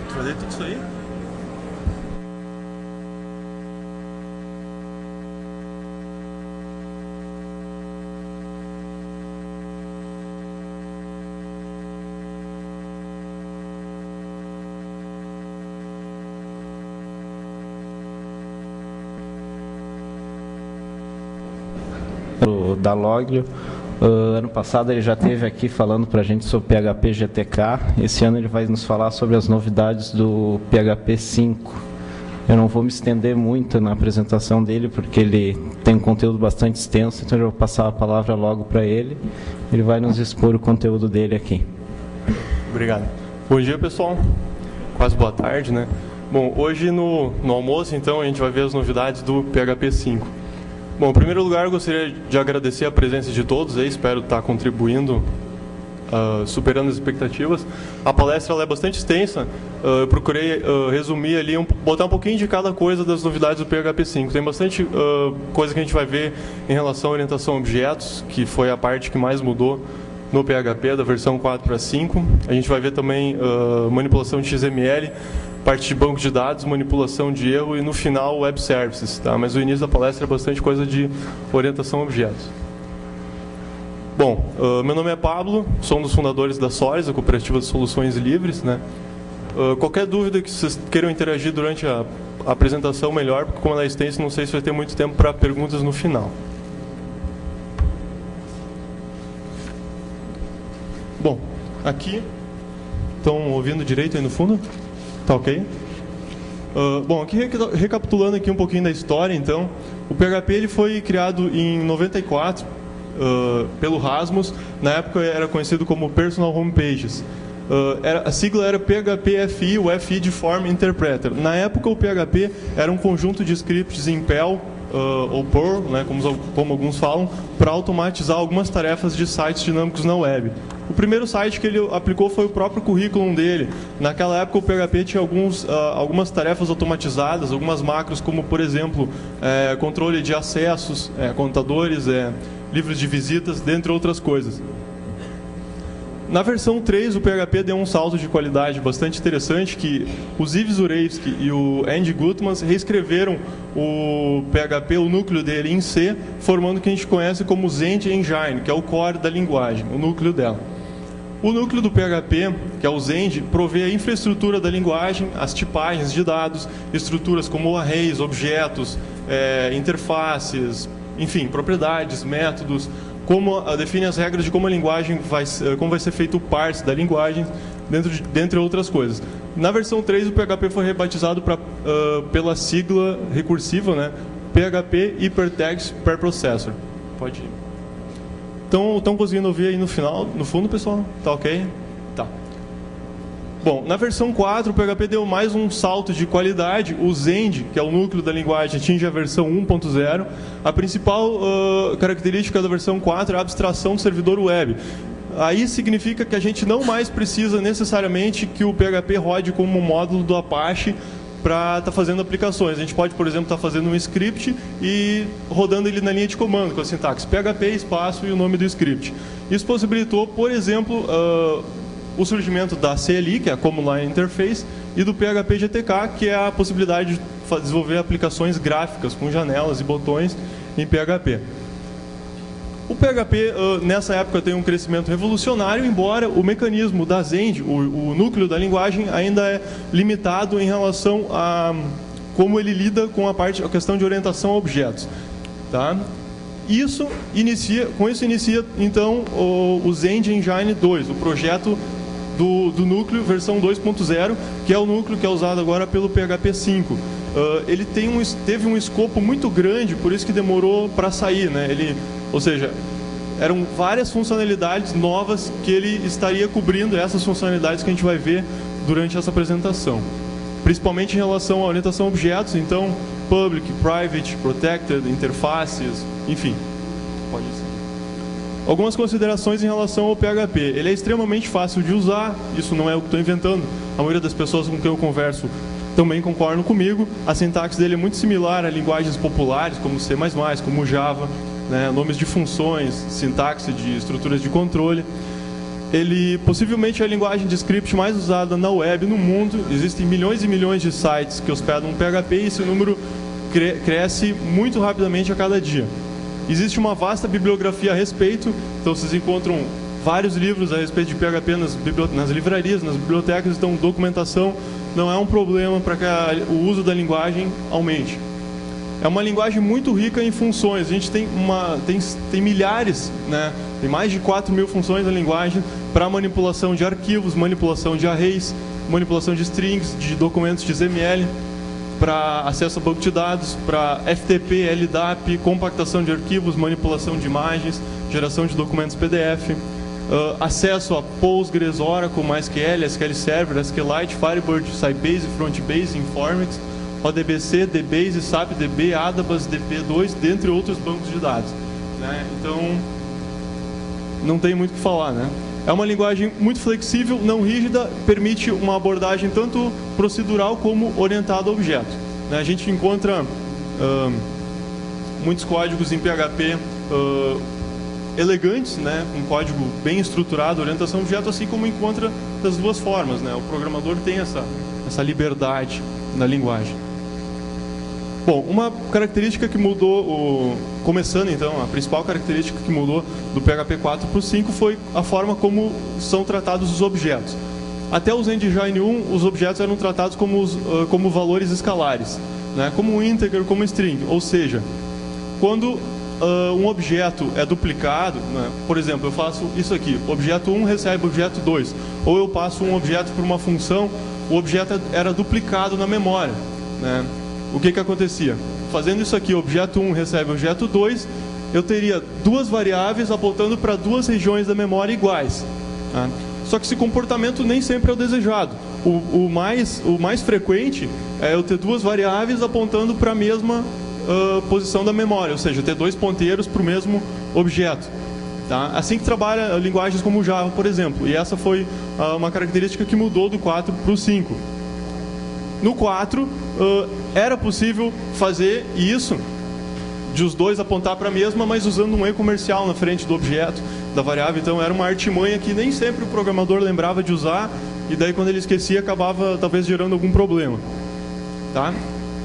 Fazer tudo isso aí? O Dalóglio, ano passado ele já esteve aqui falando para a gente sobre PHP GTK. Esse ano ele vai nos falar sobre as novidades do PHP 5. Eu não vou me estender muito na apresentação dele, porque ele tem um conteúdo bastante extenso, então eu vou passar a palavra logo para ele. Ele vai nos expor o conteúdo dele aqui. Obrigado. Bom dia, pessoal. Quase boa tarde, né? Bom, hoje no almoço, então, a gente vai ver as novidades do PHP 5. Bom, em primeiro lugar, eu gostaria de agradecer a presença de todos aí, espero estar contribuindo, superando as expectativas. A palestra ela é bastante extensa, eu procurei resumir ali, botar um pouquinho de cada coisa das novidades do PHP 5. Tem bastante coisa que a gente vai ver em relação à orientação a objetos, que foi a parte que mais mudou no PHP, da versão 4 para 5. A gente vai ver também manipulação de XML, parte de banco de dados, manipulação de erro e, no final, web services. Tá? Mas o início da palestra é bastante coisa de orientação a objetos. Bom, meu nome é Pablo, sou um dos fundadores da Solis, a Cooperativa de Soluções Livres. Né? Qualquer dúvida que vocês queiram interagir durante a apresentação, melhor, porque como ela é extensa, não sei se vai ter muito tempo para perguntas no final. Bom, aqui, estão ouvindo direito aí no fundo? Tá ok? Bom, aqui recapitulando aqui um pouquinho da história, então, o PHP ele foi criado em 94 pelo Rasmus, na época era conhecido como Personal Home Pages. A sigla era PHP-FI, o FI de Form Interpreter. Na época o PHP era um conjunto de scripts em Perl, ou Perl, né, como alguns falam, para automatizar algumas tarefas de sites dinâmicos na web. O primeiro site que ele aplicou foi o próprio currículo dele. Naquela época o PHP tinha algumas tarefas automatizadas, algumas macros como, por exemplo, controle de acessos, contadores, livros de visitas, dentre outras coisas. Na versão 3, o PHP deu um salto de qualidade bastante interessante, que o Ziv Zurevski e o Andy Gutmans reescreveram o PHP, o núcleo dele, em C, formando o que a gente conhece como Zend Engine, que é o core da linguagem, o núcleo dela. O núcleo do PHP, que é o Zend, provê a infraestrutura da linguagem, as tipagens de dados, estruturas como arrays, objetos, interfaces, enfim, propriedades, métodos, define as regras de como a linguagem como vai ser feito o parse da linguagem, dentre outras coisas. Na versão 3, o PHP foi rebatizado pela sigla recursiva, né? PHP Hypertext Per Processor. Pode ir. Estão conseguindo ouvir aí no fundo, pessoal? Tá ok? Tá. Bom, na versão 4, o PHP deu mais um salto de qualidade. O Zend, que é o núcleo da linguagem, atinge a versão 1.0. A principal característica da versão 4 é a abstração do servidor web. Aí significa que a gente não mais precisa necessariamente que o PHP rode como módulo do Apache para estar fazendo aplicações. A gente pode, por exemplo, estar fazendo um script e rodando ele na linha de comando, com a sintaxe PHP, espaço e o nome do script. Isso possibilitou, por exemplo, o surgimento da CLI, que é a Command Line Interface, e do PHP GTK, que é a possibilidade de desenvolver aplicações gráficas com janelas e botões em PHP. O PHP, nessa época, tem um crescimento revolucionário, embora o mecanismo da Zend, o núcleo da linguagem, ainda é limitado em relação a como ele lida com a questão de orientação a objetos. Tá? Com isso inicia, então, o Zend Engine 2, o projeto do núcleo versão 2.0, que é o núcleo que é usado agora pelo PHP 5. Ele teve um escopo muito grande, por isso que demorou para sair, né? Ou seja, eram várias funcionalidades novas que ele estaria cobrindo, essas funcionalidades que a gente vai ver durante essa apresentação. Principalmente em relação à orientação a objetos, então, public, private, protected, interfaces, enfim. Pode ser. Algumas considerações em relação ao PHP. Ele é extremamente fácil de usar, isso não é o que estou inventando. A maioria das pessoas com quem eu converso também concordam comigo. A sintaxe dele é muito similar a linguagens populares, como C++, como Java, né? Nomes de funções, sintaxe de estruturas de controle. Ele possivelmente é a linguagem de script mais usada na web no mundo. Existem milhões e milhões de sites que hospedam PHP e esse número cresce muito rapidamente a cada dia. Existe uma vasta bibliografia a respeito, então vocês encontram vários livros a respeito de PHP nas livrarias, nas bibliotecas, então documentação não é um problema para que o uso da linguagem aumente. É uma linguagem muito rica em funções, a gente tem milhares, né? Tem mais de 4.000 funções na linguagem para manipulação de arquivos, manipulação de arrays, manipulação de strings, de documentos XML, para acesso a banco de dados, para FTP, LDAP, compactação de arquivos, manipulação de imagens, geração de documentos PDF, acesso a Postgres, Oracle, MySQL, SQL Server, SQLite, Firebird, Sybase, Frontbase, Informix, ODBC, DBase, SAPDB, Adabas, DB2, dentre outros bancos de dados, né? Então, não tem muito o que falar, né? É uma linguagem muito flexível, não rígida, permite uma abordagem tanto procedural como orientada a objeto, né? A gente encontra muitos códigos em PHP elegantes, né? Um código bem estruturado, orientação a objeto, assim como encontra das duas formas, né? O programador tem essa liberdade na linguagem. Bom, uma característica que mudou, começando então, a principal característica que mudou do PHP 4 para o 5 foi a forma como são tratados os objetos. Até o Engine 1, os objetos eram tratados como valores escalares, né? Como um integer, como um string. Ou seja, quando um objeto é duplicado, né? Por exemplo, eu faço isso aqui, objeto 1 recebe objeto 2, ou eu passo um objeto por uma função, o objeto era duplicado na memória, né? O que acontecia? Fazendo isso aqui, objeto 1 recebe objeto 2, eu teria duas variáveis apontando para duas regiões da memória iguais, tá? Só que esse comportamento nem sempre é o desejado. O mais frequente é eu ter duas variáveis apontando para a mesma posição da memória, ou seja, ter dois ponteiros para o mesmo objeto. Tá? Assim que trabalha linguagens como o Java, por exemplo. E essa foi uma característica que mudou do 4 para o 5. No 4, era possível fazer isso, de os dois apontar para a mesma, mas usando um e-comercial na frente do objeto, da variável. Então era uma artimanha que nem sempre o programador lembrava de usar, e daí quando ele esquecia acabava talvez gerando algum problema. Tá?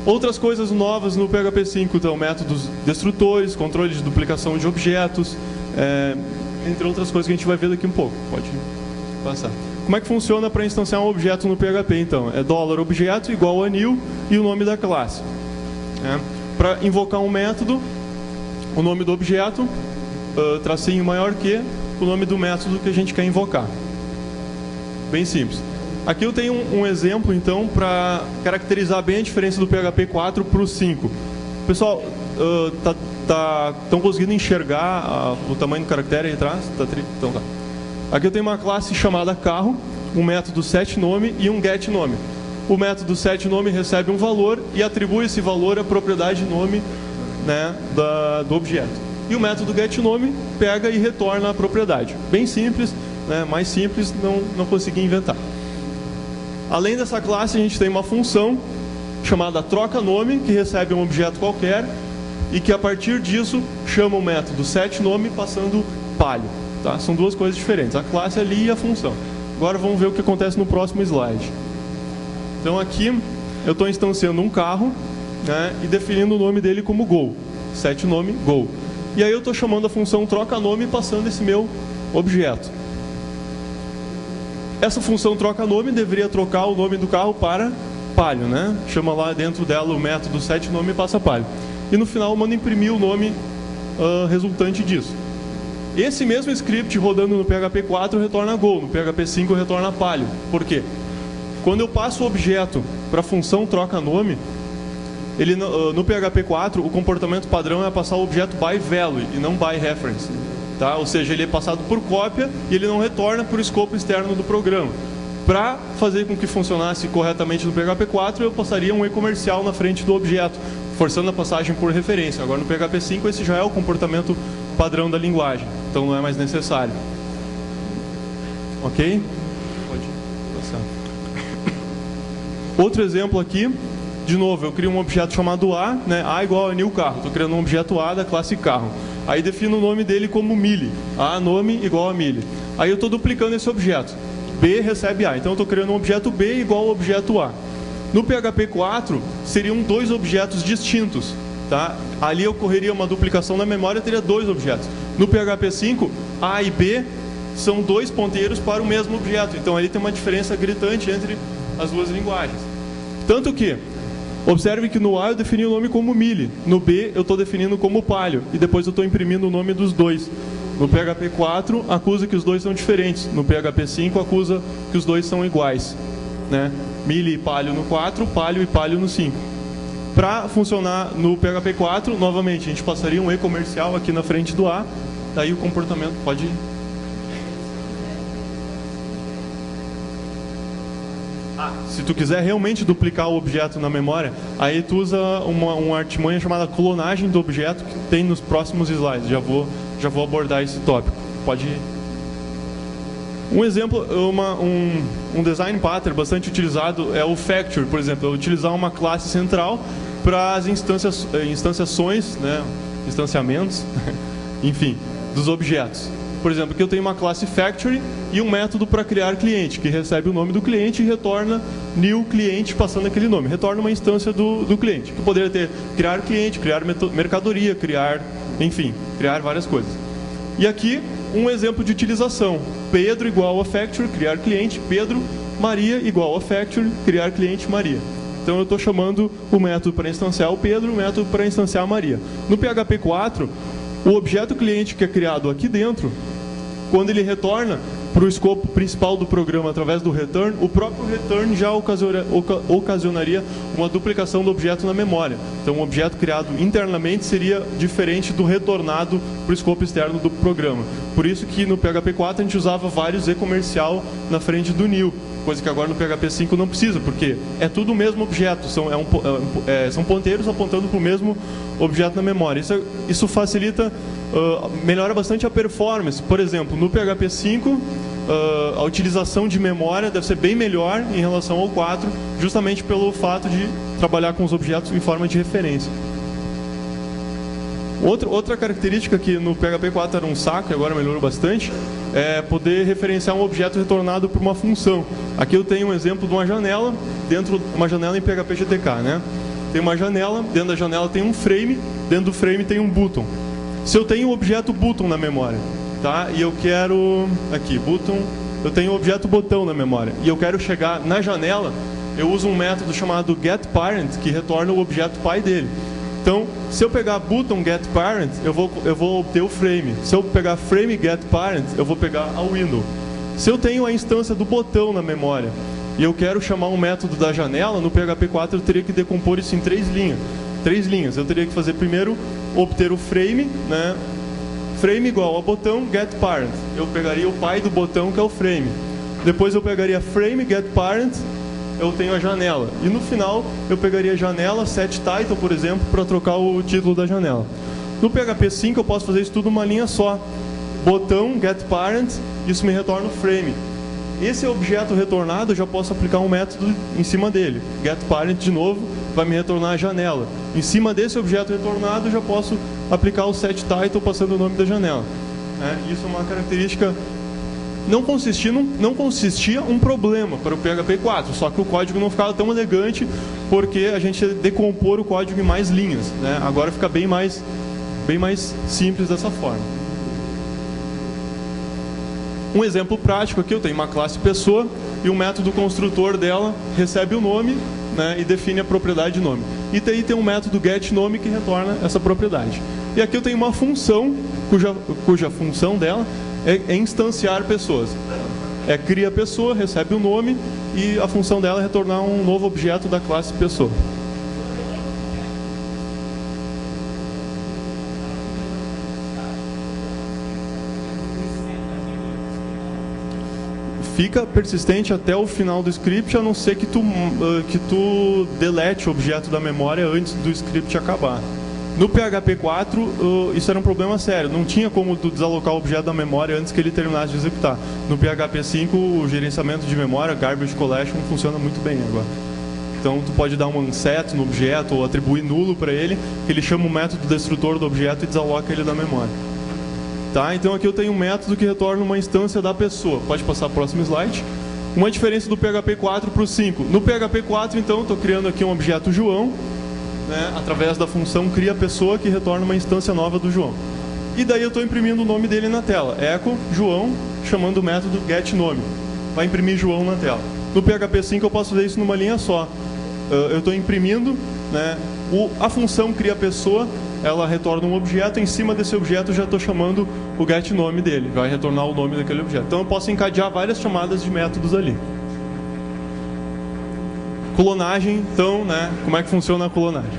Outras coisas novas no PHP 5, então, métodos destrutores, controle de duplicação de objetos, entre outras coisas que a gente vai ver daqui um pouco. Pode passar. Como é que funciona para instanciar um objeto no PHP, então? É $objeto igual a new e o nome da classe. Para invocar um método, o nome do objeto, tracinho maior que o nome do método que a gente quer invocar. Bem simples. Aqui eu tenho um exemplo, então, para caracterizar bem a diferença do PHP 4 para o 5. Pessoal, estão conseguindo enxergar o tamanho do caractere aí atrás? Então tá. Aqui eu tenho uma classe chamada carro, um método setNome e um getNome. O método setNome recebe um valor e atribui esse valor à propriedade nome, né, do objeto. E o método getNome pega e retorna a propriedade. Bem simples, né, mais simples não consegui inventar. Além dessa classe, a gente tem uma função chamada troca-nome, que recebe um objeto qualquer e que a partir disso chama o método setNome passando palio. Tá? São duas coisas diferentes, a classe ali e a função. Agora vamos ver o que acontece no próximo slide. Então aqui eu estou instanciando um carro, né, e definindo o nome dele como Go, setNome Go. E aí eu estou chamando a função troca-nome passando esse meu objeto. Essa função troca-nome deveria trocar o nome do carro para palio, né? Chama lá dentro dela o método setNome e passa palio. E no final eu mando imprimir o nome resultante disso. Esse mesmo script rodando no PHP 4 retorna Go, no PHP 5 retorna palio. Por quê? Quando eu passo o objeto para a função troca-nome, no PHP 4 o comportamento padrão é passar o objeto by value e não by reference. Tá? Ou seja, ele é passado por cópia e ele não retorna por escopo externo do programa. Para fazer com que funcionasse corretamente no PHP 4, eu passaria um e-comercial na frente do objeto, forçando a passagem por referência. Agora no PHP 5 esse já é o comportamento padrão da linguagem, então não é mais necessário. Ok? Pode passar. Outro exemplo aqui, de novo, eu crio um objeto chamado A, né? A igual a new carro. Estou criando um objeto A da classe carro. Aí defino o nome dele como mili. A nome igual a mili. Aí eu estou duplicando esse objeto. B recebe A. Então eu estou criando um objeto B igual ao objeto A. No PHP 4 seriam dois objetos distintos. Tá? Ali ocorreria uma duplicação na memória, teria dois objetos. No PHP 5, A e B são dois ponteiros para o mesmo objeto. Então ali tem uma diferença gritante entre as duas linguagens. Tanto que, observe que no A eu defini o nome como mili, no B eu estou definindo como palio, e depois eu estou imprimindo o nome dos dois. No PHP 4 acusa que os dois são diferentes, no PHP 5 acusa que os dois são iguais. Né? Mili e palio no 4, palio e palio no 5. Para funcionar no PHP 4, novamente, a gente passaria um E comercial aqui na frente do A, daí o comportamento pode... Se tu quiser realmente duplicar o objeto na memória, aí tu usa uma artimanha chamada clonagem do objeto, que tem nos próximos slides. Já vou abordar esse tópico. Pode ir. Um exemplo, um design pattern bastante utilizado é o factory, por exemplo, utilizar uma classe central para as instanciações, né, instanciamentos, enfim, dos objetos. Por exemplo, aqui eu tenho uma classe factory e um método para criar cliente, que recebe o nome do cliente e retorna new cliente passando aquele nome. Retorna uma instância do cliente, que poderia ter criar cliente, criar mercadoria, criar, enfim, criar várias coisas. E aqui um exemplo de utilização. Pedro igual a factory, criar cliente, Pedro. Maria igual a factory, criar cliente, Maria. Então eu estou chamando o método para instanciar o Pedro, o método para instanciar a Maria. No PHP 4, o objeto cliente que é criado aqui dentro, quando ele retorna para o escopo principal do programa através do return, o próprio return já ocasionaria uma duplicação do objeto na memória. Então, um objeto criado internamente seria diferente do retornado para o escopo externo do programa. Por isso que no PHP 4 a gente usava vários E comercial na frente do new, coisa que agora no PHP 5 não precisa, porque é tudo o mesmo objeto, são ponteiros apontando para o mesmo objeto na memória. Isso facilita, melhora bastante a performance. Por exemplo, no PHP 5, a utilização de memória deve ser bem melhor em relação ao 4, justamente pelo fato de trabalhar com os objetos em forma de referência. Outra característica que no PHP 4 era um saco, e agora melhorou bastante, é poder referenciar um objeto retornado por uma função. Aqui eu tenho um exemplo de uma janela, uma janela em PHP GTK, né? Tem uma janela, dentro da janela tem um frame, dentro do frame tem um button. Se eu tenho o objeto button na memória, tá? E eu quero, aqui, button, eu tenho o objeto botão na memória, e eu quero chegar na janela, eu uso um método chamado getParent, que retorna o objeto pai dele. Então, se eu pegar button getParent, eu vou obter o frame. Se eu pegar frame getParent, eu vou pegar a window. Se eu tenho a instância do botão na memória e eu quero chamar um método da janela, no PHP 4 eu teria que decompor isso em 3 linhas. 3 linhas. Eu teria que fazer primeiro, obter o frame, né? Frame igual a botão getParent. Eu pegaria o pai do botão, que é o frame. Depois eu pegaria frame getParent, eu tenho a janela. E no final, eu pegaria a janela, setTitle, por exemplo, para trocar o título da janela. No PHP 5, eu posso fazer isso tudo numa linha só. Botão, getParent, isso me retorna o frame. Esse objeto retornado, eu já posso aplicar um método em cima dele. GetParent, de novo, vai me retornar a janela. Em cima desse objeto retornado, eu já posso aplicar o setTitle passando o nome da janela. Isso é uma característica... Não consistia um problema para o PHP 4, só que o código não ficava tão elegante porque a gente ia decompor o código em mais linhas, né? Agora fica bem mais simples dessa forma. Um exemplo prático aqui, eu tenho uma classe pessoa e o método construtor dela recebe o nome, né, e define a propriedade de nome. E daí tem um método getNome que retorna essa propriedade. E aqui eu tenho uma função cuja função dela é instanciar pessoas. Cria pessoa, recebe o nome e a função dela é retornar um novo objeto da classe pessoa. fica persistente até o final do script, a não ser que tu delete o objeto da memória antes do script acabar. No PHP 4, isso era um problema sério. Não tinha como tu desalocar o objeto da memória antes que ele terminasse de executar. No PHP 5, o gerenciamento de memória, garbage collection, funciona muito bem agora. Então, tu pode dar um unset no objeto ou atribuir nulo para ele, que ele chama o método destrutor do objeto e desaloca ele da memória. Tá? Então, aqui eu tenho um método que retorna uma instância da pessoa. Pode passar para o próximo slide. Uma diferença do PHP 4 para o 5. No PHP 4, então, estou criando aqui um objeto João, né, através da função cria pessoa, que retorna uma instância nova do João. E daí eu estou imprimindo o nome dele na tela. Echo João, chamando o método getNome. Vai imprimir João na tela. No PHP 5 eu posso fazer isso numa linha só. Eu estou imprimindo, né, a função cria pessoa, ela retorna um objeto, em cima desse objeto eu já estou chamando o getNome dele, vai retornar o nome daquele objeto. Então eu posso encadear várias chamadas de métodos ali. Clonagem, então, né, como é que funciona a clonagem?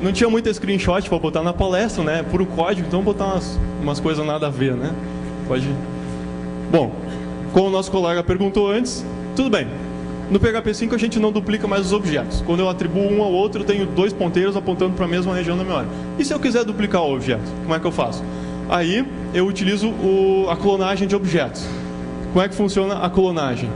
Não tinha muita screenshot para botar na palestra, né, puro código, então vou botar umas coisas nada a ver, né? Pode. Bom, como o nosso colega perguntou antes, tudo bem. No PHP 5 a gente não duplica mais os objetos. Quando eu atribuo um ao outro, eu tenho dois ponteiros apontando para a mesma região da memória. E se eu quiser duplicar o objeto, como é que eu faço? Aí eu utilizo a clonagem de objetos. Como é que funciona a clonagem?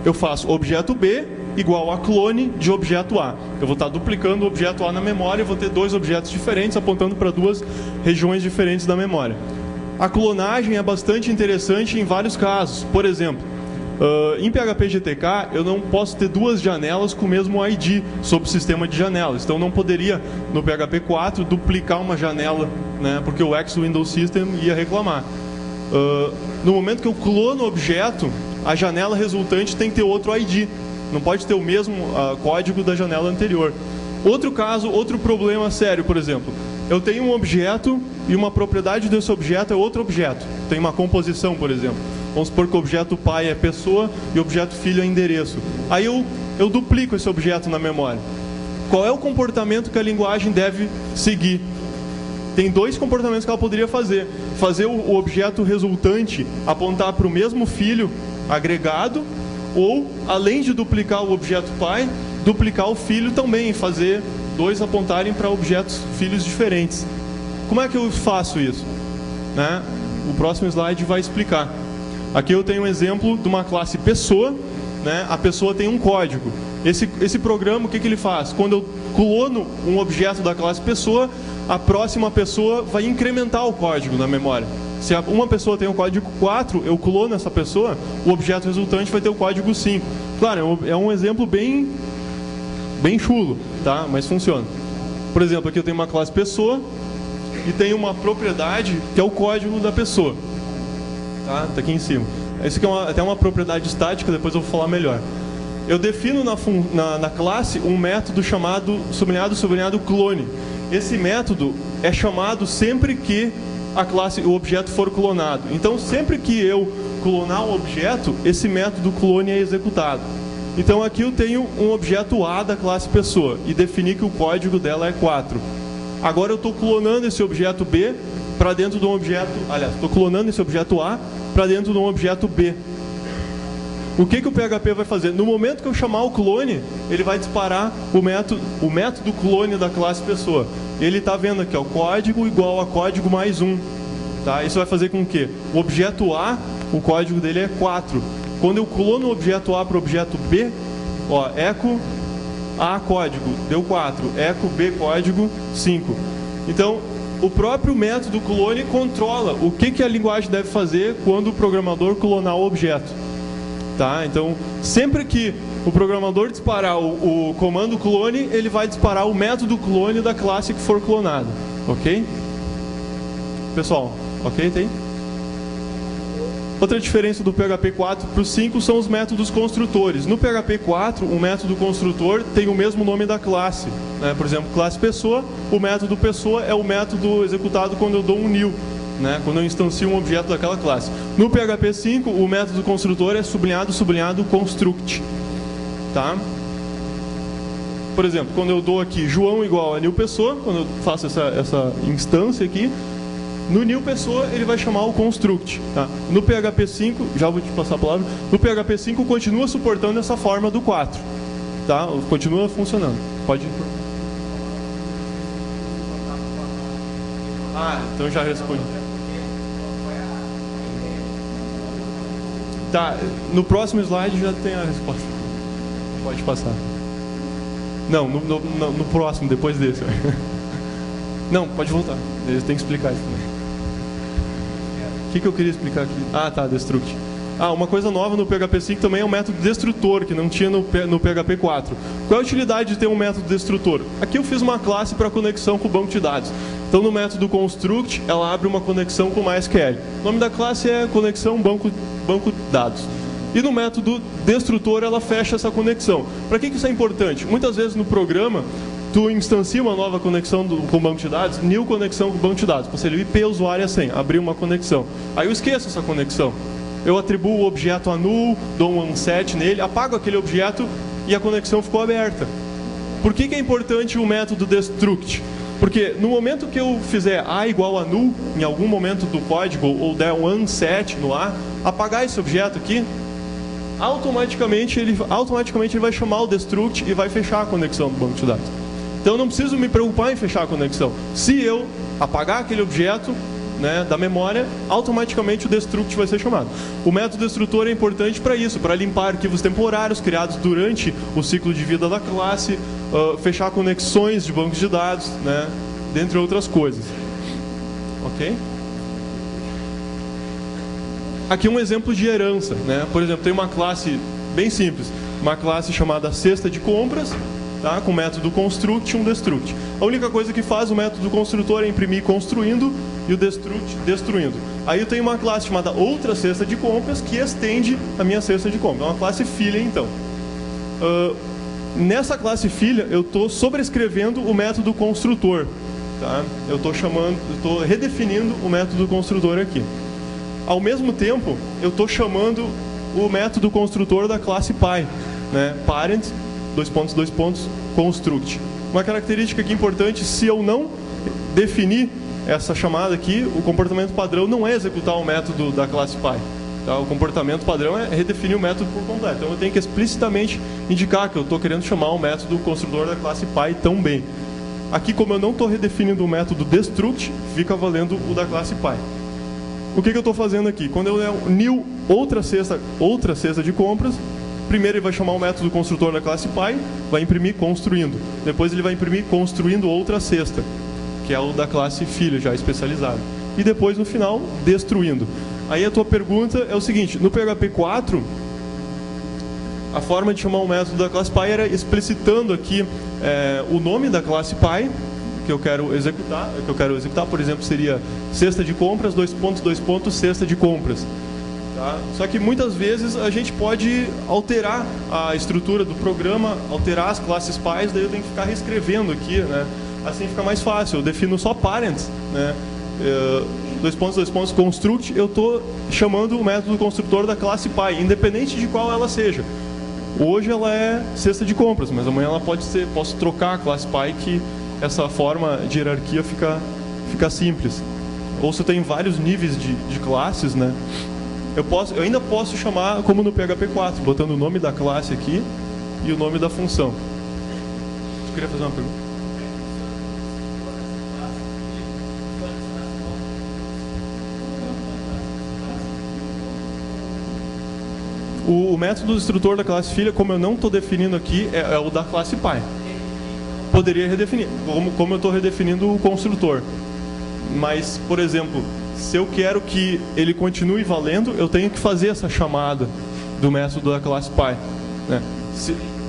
Eu faço objeto B igual a clone de objeto A. Eu vou estar duplicando o objeto A na memória e vou ter dois objetos diferentes apontando para duas regiões diferentes da memória. A clonagem é bastante interessante em vários casos. Por exemplo, em PHP GTK eu não posso ter duas janelas com o mesmo ID sob o sistema de janelas. Então não poderia no PHP 4 duplicar uma janela, né, porque o ex-Windows System ia reclamar. No momento que eu clono o objeto, a janela resultante tem que ter outro ID. Não pode ter o mesmo código da janela anterior. Outro caso, outro problema sério, por exemplo. Eu tenho um objeto e uma propriedade desse objeto é outro objeto. Tem uma composição, por exemplo. Vamos supor que o objeto pai é pessoa e o objeto filho é endereço. Aí eu duplico esse objeto na memória. Qual é o comportamento que a linguagem deve seguir? Tem dois comportamentos que ela poderia fazer. Fazer o objeto resultante apontar para o mesmo filho agregado, ou, além de duplicar o objeto pai, duplicar o filho também, fazer dois apontarem para objetos filhos diferentes. Como é que eu faço isso? Né? O próximo slide vai explicar. Aqui eu tenho um exemplo de uma classe pessoa, né? A pessoa tem um código. Esse programa, o que ele faz? Quando eu clono um objeto da classe pessoa, a próxima pessoa vai incrementar o código na memória. Se uma pessoa tem o código 4, eu clono essa pessoa, o objeto resultante vai ter o código 5. Claro, é um exemplo bem chulo, tá? Mas funciona. Por exemplo, aqui eu tenho uma classe pessoa e tenho uma propriedade que é o código da pessoa. Tá aqui em cima. Esse aqui é até uma propriedade estática, depois eu vou falar melhor. Eu defino na classe um método chamado sublinhado clone. Esse método é chamado sempre que o objeto for clonado. Então, sempre que eu clonar um objeto, esse método clone é executado. Então, aqui eu tenho um objeto A da classe pessoa e defini que o código dela é 4. Agora eu estou clonando esse objeto B para dentro de um objeto... Aliás, estou clonando esse objeto A para dentro de um objeto B. O que o PHP vai fazer? No momento que eu chamar o clone, ele vai disparar o método clone da classe pessoa. Ele está vendo aqui, ó, código igual a código mais 1. Tá? Isso vai fazer com que o objeto A, o código dele é 4. Quando eu clono o objeto A para o objeto B, ó, echo A código, deu 4. Echo B código, 5. Então, o próprio método clone controla o que a linguagem deve fazer quando o programador clonar o objeto. Tá? Então, sempre que o programador disparar o comando clone, ele vai disparar o método clone da classe que for clonada. Ok? Pessoal, ok? Tem? Outra diferença do PHP 4 para o 5 são os métodos construtores. No PHP 4, o método construtor tem o mesmo nome da classe. Né? Por exemplo, classe pessoa, o método pessoa é o método executado quando eu dou um new. Né, quando eu instancio um objeto daquela classe. No PHP 5, o método construtor é sublinhado construct. Tá? Por exemplo, quando eu dou aqui João igual a new pessoa, quando eu faço essa instância aqui, No new pessoa, ele vai chamar o construct. Tá? No PHP 5, já vou te passar a palavra, no PHP 5 continua suportando essa forma do 4. Tá? Continua funcionando. Pode ir. Então já respondi. Tá, no próximo slide já tem a resposta. Pode passar. Não, no próximo, depois desse. Não, pode voltar. Eles têm que explicar isso também. O que eu queria explicar aqui? Tá, destruct. Uma coisa nova no PHP 5 também é o método destrutor, que não tinha no PHP 4. Qual é a utilidade de ter um método destrutor? Aqui eu fiz uma classe para conexão com o banco de dados. Então no método construct, ela abre uma conexão com o MySQL. O nome da classe é conexão banco de dados. E no método destrutor, ela fecha essa conexão. Para que isso é importante? Muitas vezes no programa, tu instancia uma nova conexão com o banco de dados, new conexão com o banco de dados. Você o IP, usuário e a senha, abrir uma conexão. Aí eu esqueço essa conexão. Eu atribuo o objeto a null, dou um unset nele, apago aquele objeto e a conexão ficou aberta. Por que é importante o método destruct? Porque no momento que eu fizer A igual a null, em algum momento do código, ou der um unset no A, apagar esse objeto aqui, automaticamente ele vai chamar o destruct e vai fechar a conexão do banco de dados. Então eu não preciso me preocupar em fechar a conexão. Se eu apagar aquele objeto, né, da memória, automaticamente o destruct vai ser chamado. O método destrutor é importante para isso, para limpar arquivos temporários criados durante o ciclo de vida da classe, fechar conexões de bancos de dados, né, dentre outras coisas. Ok? Aqui um exemplo de herança, né? Por exemplo, tem uma classe bem simples, uma classe chamada cesta de compras, tá? Com o método construct e um destruct. A única coisa que faz o método construtor é imprimir construindo e o destruct destruindo. Aí eu tenho uma classe chamada outra cesta de compras que estende a minha cesta de compras. É uma classe filha, então. Nessa classe filha, eu estou sobrescrevendo o método construtor. Tá? Eu estou redefinindo o método construtor aqui. Ao mesmo tempo, eu estou chamando o método construtor da classe pai, né? Parent, construct. Uma característica aqui importante, se eu não definir essa chamada aqui, o comportamento padrão não é executar o método da classe pai. Tá? O comportamento padrão é redefinir o método por completo. Então eu tenho que explicitamente indicar que eu estou querendo chamar o método construtor da classe pai também. Aqui, como eu não estou redefinindo o método destruct, fica valendo o da classe pai. O que eu estou fazendo aqui? Quando eu der new outra cesta de compras, primeiro ele vai chamar o método construtor da classe pai, vai imprimir construindo. Depois ele vai imprimir construindo outra cesta, que é o da classe filha, já especializado. E depois, no final, destruindo. Aí a tua pergunta é o seguinte, no PHP 4, a forma de chamar o método da classe pai era explicitando aqui o nome da classe pai, que eu quero executar, por exemplo, seria cesta de compras, cesta de compras. Tá? Só que muitas vezes a gente pode alterar a estrutura do programa, alterar as classes pais, daí eu tenho que ficar reescrevendo aqui, né? Assim fica mais fácil, eu defino só parents, né? Construct, eu estou chamando o método construtor da classe pai, independente de qual ela seja. Hoje ela é cesta de compras, mas amanhã ela posso trocar a classe pai, que essa forma de hierarquia fica simples. Ou se eu tenho vários níveis de classes, né? Eu ainda posso chamar como no PHP 4, botando o nome da classe aqui e o nome da função. Eu queria fazer uma pergunta. O método destrutor da classe filha, como eu não estou definindo aqui, é o da classe pai. Poderia redefinir, como eu estou redefinindo o construtor. Mas, por exemplo, se eu quero que ele continue valendo, eu tenho que fazer essa chamada do método da classe pai, né?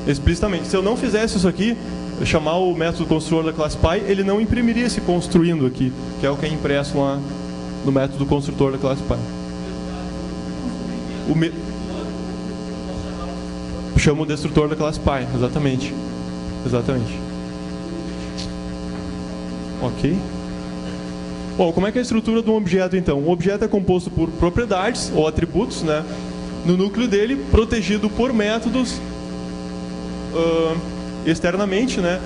Explicitamente. Se eu não fizesse isso aqui, eu chamar o método construtor da classe pai, ele não imprimiria esse construindo aqui, que é o que é impresso lá no método construtor da classe pai. Chama o destrutor da classe pai, exatamente. Ok? Bom, como é que é a estrutura de um objeto, então? Um objeto é composto por propriedades, ou atributos, né? No núcleo dele, protegido por métodos externamente, né?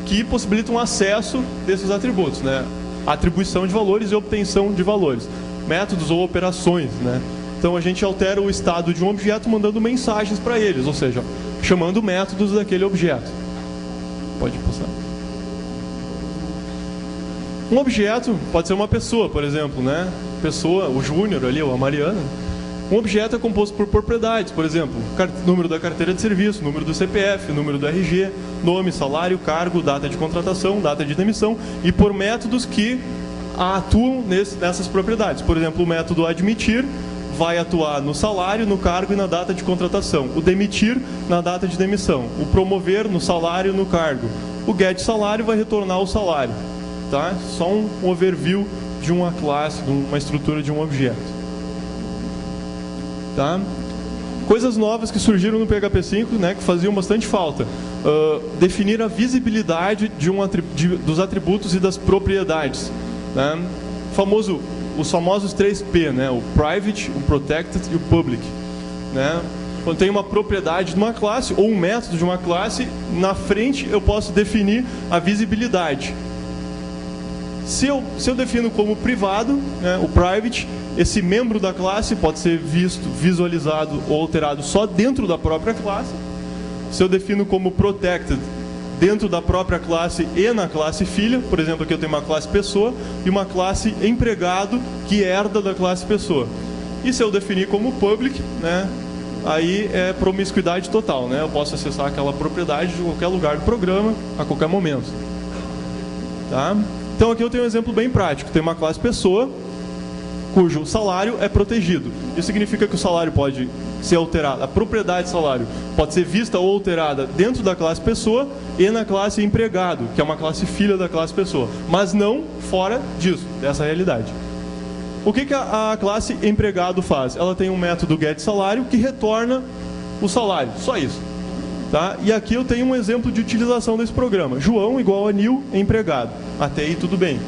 Que possibilitam acesso desses atributos, né? atribuição de valores e obtenção de valores, métodos ou operações, né? Então a gente altera o estado de um objeto mandando mensagens para eles, ou seja, chamando métodos daquele objeto. Pode passar. Um objeto pode ser uma pessoa, por exemplo, né? Pessoa, o Júnior ali, ou a Mariana. Um objeto é composto por propriedades, por exemplo, número da carteira de serviço, número do CPF, número do RG, nome, salário, cargo, data de contratação, data de demissão, e por métodos que atuam nessas propriedades. Por exemplo, o método admitir vai atuar no salário, no cargo e na data de contratação. O demitir na data de demissão. O promover no salário e no cargo. O getSalário vai retornar o salário. Tá? Só um overview de uma classe, de uma estrutura de um objeto. Tá? Coisas novas que surgiram no PHP 5, né, que faziam bastante falta. Definir a visibilidade dos atributos e das propriedades. Né? Os famosos 3P, né? O Private, o Protected e o Public. Né? Quando tem uma propriedade de uma classe ou um método de uma classe, na frente eu posso definir a visibilidade. Se eu defino como privado, né, o private, esse membro da classe pode ser visto, visualizado ou alterado só dentro da própria classe. Se eu defino como protected, dentro da própria classe e na classe filha, por exemplo, aqui eu tenho uma classe pessoa e uma classe empregado que herda da classe pessoa. E se eu definir como public, né, aí é promiscuidade total, né? Eu posso acessar aquela propriedade de qualquer lugar do programa, a qualquer momento. Tá? Então aqui eu tenho um exemplo bem prático. Tem uma classe pessoa, cujo salário é protegido. Isso significa que o salário pode ser alterado, a propriedade salário pode ser vista ou alterada dentro da classe pessoa e na classe empregado, que é uma classe filha da classe pessoa, mas não fora disso, dessa realidade. O que a classe empregado faz? Ela tem um método getSalário que retorna o salário, só isso. Tá? E aqui eu tenho um exemplo de utilização desse programa. João igual a new empregado. Até aí tudo bem.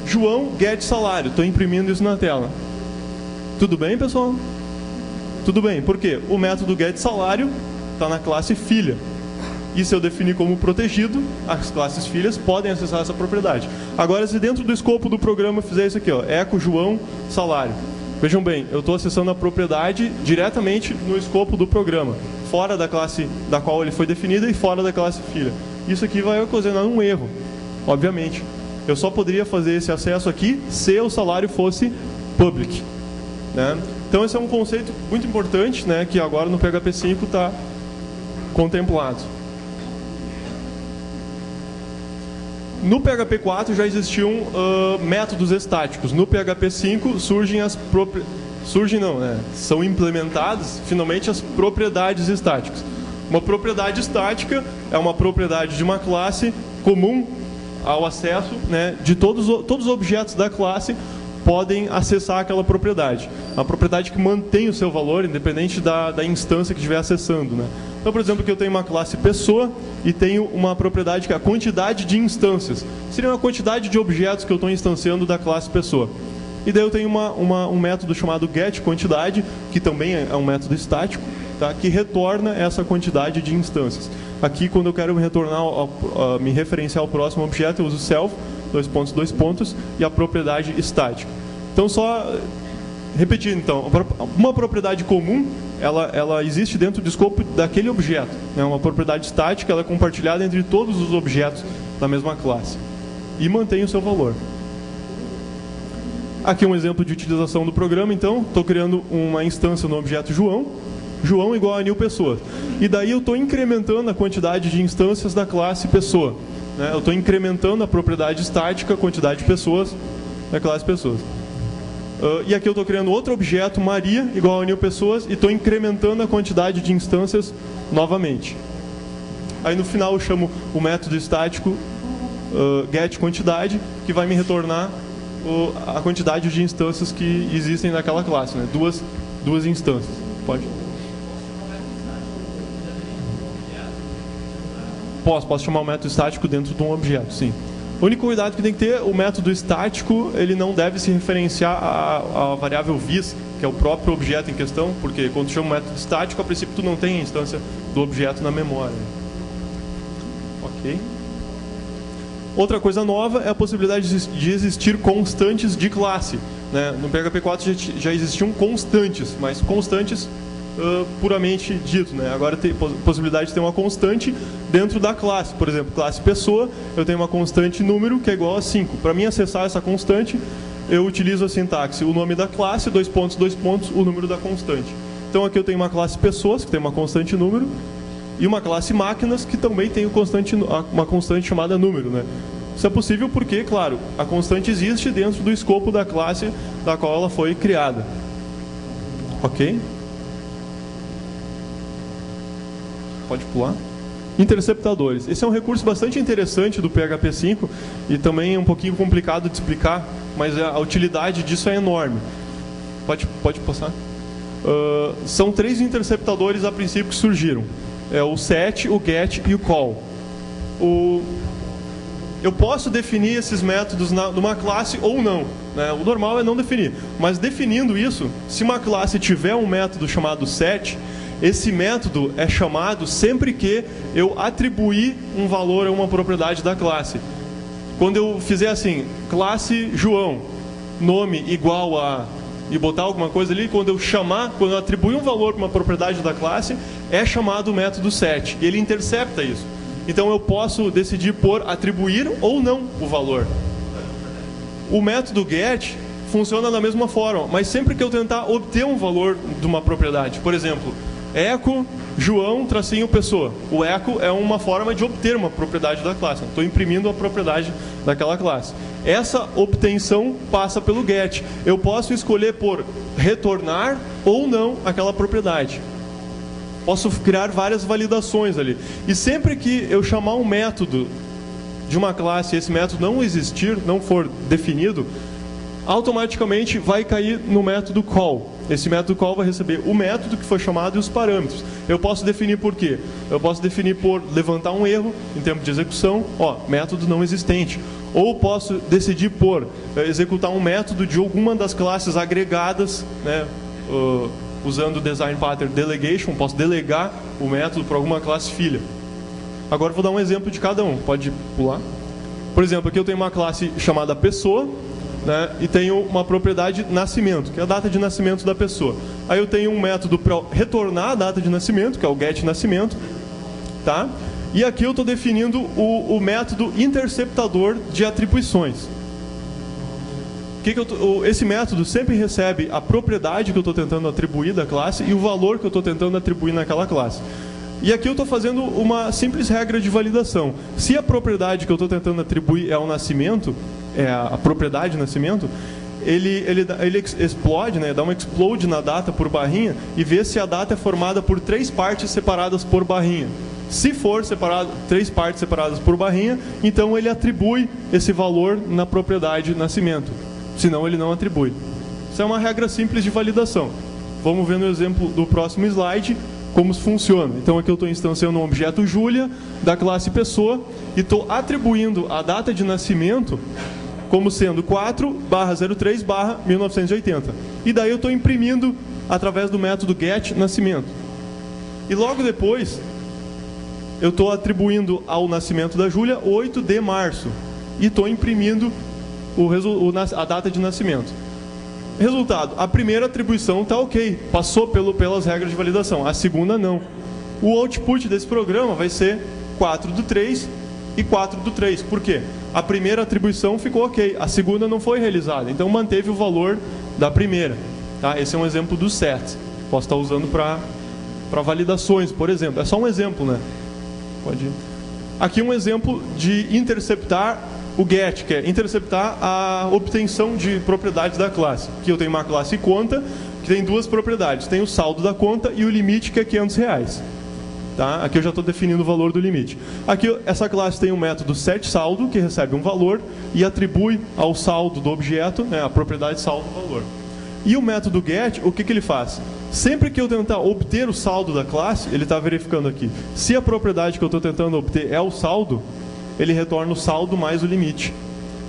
João getSalário. Estou imprimindo isso na tela. Tudo bem, pessoal? Tudo bem. Por quê? O método getSalário está na classe filha. E se eu definir como protegido, as classes filhas podem acessar essa propriedade. Agora, se dentro do escopo do programa eu fizer isso aqui, ó, echo João salário. Vejam bem, eu estou acessando a propriedade diretamente no escopo do programa, fora da classe da qual ele foi definido e fora da classe filha. Isso aqui vai ocasionar um erro, obviamente. Eu só poderia fazer esse acesso aqui se o salário fosse public. Né? Então esse é um conceito muito importante, né, que agora no PHP 5 está contemplado. No PHP 4 já existiam métodos estáticos. No PHP 5 são implementadas finalmente as propriedades estáticas. Uma propriedade estática é uma propriedade de uma classe comum ao acesso, né, de todos os objetos da classe podem acessar aquela propriedade. Uma propriedade que mantém o seu valor, independente da instância que estiver acessando. Né? Então, por exemplo, aqui eu tenho uma classe pessoa e tenho uma propriedade que é a quantidade de instâncias. Seria uma quantidade de objetos que eu estou instanciando da classe pessoa. E daí eu tenho um método chamado getQuantidade, que também é um método estático, tá? Que retorna essa quantidade de instâncias. Aqui, quando eu quero me referenciar ao próximo objeto, eu uso self, dois pontos, e a propriedade estática. Então, só repetindo, então, uma propriedade comum, ela existe dentro do escopo daquele objeto. É uma propriedade estática, ela é compartilhada entre todos os objetos da mesma classe. E mantém o seu valor. Aqui um exemplo de utilização do programa, então, estou criando uma instância no objeto João, João igual a new pessoa. E daí eu estou incrementando a quantidade de instâncias da classe pessoa. Né? Eu estou incrementando a propriedade estática, a quantidade de pessoas da classe pessoas. E aqui eu estou criando outro objeto, Maria, igual a new pessoas, e estou incrementando a quantidade de instâncias novamente. Aí no final eu chamo o método estático getQuantidade, que vai me retornar a quantidade de instâncias que existem naquela classe, né? Duas instâncias. Pode? Posso chamar o método estático dentro de um objeto, sim. O único cuidado que tem que ter, o método estático, ele não deve se referenciar à variável vis, que é o próprio objeto em questão, porque quando tu chama o método estático, a princípio tu não tem a instância do objeto na memória. Ok? Outra coisa nova é a possibilidade de existir constantes de classe, né? No PHP 4 já existiam constantes, mas constantes puramente dito, né? Agora tem possibilidade de ter uma constante dentro da classe. Por exemplo, classe pessoa, eu tenho uma constante número que é igual a 5. Para mim acessar essa constante, eu utilizo a sintaxe, o nome da classe, 2 pontos, o número da constante. Então aqui eu tenho uma classe pessoas, que tem uma constante número, e uma classe máquinas, que também tem uma constante chamada número, né? Isso é possível porque, claro, a constante existe dentro do escopo da classe da qual ela foi criada. Ok? Pode pular. Interceptadores. Esse é um recurso bastante interessante do PHP 5 e também é um pouquinho complicado de explicar, mas a utilidade disso é enorme. Pode passar. São 3 interceptadores a princípio que surgiram. É o set, o get e o call. Eu posso definir esses métodos numa classe ou não, né? O normal é não definir. Mas definindo isso, se uma classe tiver um método chamado set, esse método é chamado sempre que eu atribuir um valor a uma propriedade da classe. Quando eu fizer assim, classe João, nome igual a... e botar alguma coisa ali, quando eu atribuir um valor para uma propriedade da classe, é chamado o método set. E ele intercepta isso. Então eu posso decidir por atribuir ou não o valor. O método get funciona da mesma forma, mas sempre que eu tentar obter um valor de uma propriedade. Por exemplo, echo João tracinho pessoa. O echo é uma forma de obter uma propriedade da classe. Estou imprimindo a propriedade daquela classe. Essa obtenção passa pelo get. Eu posso escolher por retornar ou não aquela propriedade. Posso criar várias validações ali. E sempre que eu chamar um método de uma classe e esse método não existir, não for definido, automaticamente vai cair no método call. Esse método call vai receber o método que foi chamado e os parâmetros. Eu posso definir por quê? Eu posso definir por levantar um erro em tempo de execução, método não existente. Ou posso decidir por executar um método de alguma das classes agregadas, né, usando o design pattern delegation, posso delegar o método para alguma classe filha. Agora vou dar um exemplo de cada um. Pode pular. Por exemplo, aqui eu tenho uma classe chamada pessoa, né, e tenho uma propriedade nascimento, que é a data de nascimento da pessoa. Aí eu tenho um método para retornar a data de nascimento, que é o getNascimento, tá? E aqui eu estou definindo o método interceptador de atribuições. Esse método sempre recebe a propriedade que eu estou tentando atribuir da classe e o valor que eu estou tentando atribuir naquela classe. E aqui eu estou fazendo uma simples regra de validação. Se a propriedade que eu estou tentando atribuir é o nascimento, é a propriedade nascimento, ele explode, né, dá um explode na data por barrinha e vê se a data é formada por 3 partes separadas por barrinha. Se for 3 partes separadas por barrinha, então ele atribui esse valor na propriedade nascimento. Senão ele não atribui. Isso é uma regra simples de validação. Vamos ver no exemplo do próximo slide como isso funciona. Então aqui eu estou instanciando um objeto Júlia da classe pessoa e estou atribuindo a data de nascimento como sendo 4/03/1980. E daí eu estou imprimindo através do método getNascimento. E logo depois eu estou atribuindo ao nascimento da Júlia 8 de março. E estou imprimindo a data de nascimento. Resultado, a primeira atribuição está ok, passou pelas regras de validação, a segunda não. O output desse programa vai ser 4/3 e 4/3. Por quê? A primeira atribuição ficou ok, a segunda não foi realizada, então manteve o valor da primeira. Tá? Esse é um exemplo do set. Posso estar usando para validações, por exemplo. É só um exemplo, né? Pode ir. Aqui um exemplo de interceptar o get, que é interceptar a obtenção de propriedades da classe. Aqui eu tenho uma classe conta, que tem 2 propriedades. Tem o saldo da conta e o limite, que é R$500. Tá? Aqui eu já estou definindo o valor do limite. Aqui essa classe tem um método setSaldo, que recebe um valor e atribui ao saldo do objeto, né, a propriedade saldo valor. E o método get, o que ele faz? Sempre que eu tentar obter o saldo da classe, ele está verificando aqui. Se a propriedade que eu estou tentando obter é o saldo, ele retorna o saldo mais o limite.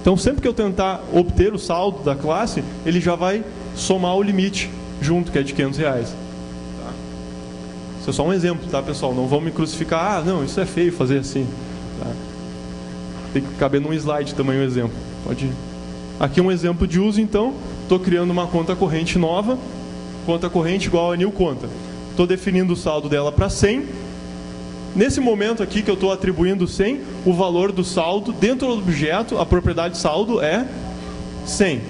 Então, sempre que eu tentar obter o saldo da classe, ele já vai somar o limite junto, que é de R$500. Tá? Isso é só um exemplo, tá, pessoal? Não vão me crucificar. Ah, não, isso é feio fazer assim. Tá? tem que caber num slide também o exemplo. Pode ir. Aqui um exemplo de uso, então. Estou criando uma conta corrente nova. Conta corrente igual a new conta. Estou definindo o saldo dela para 100. Nesse momento aqui que eu estou atribuindo 100, o valor do saldo dentro do objeto, a propriedade saldo é 100.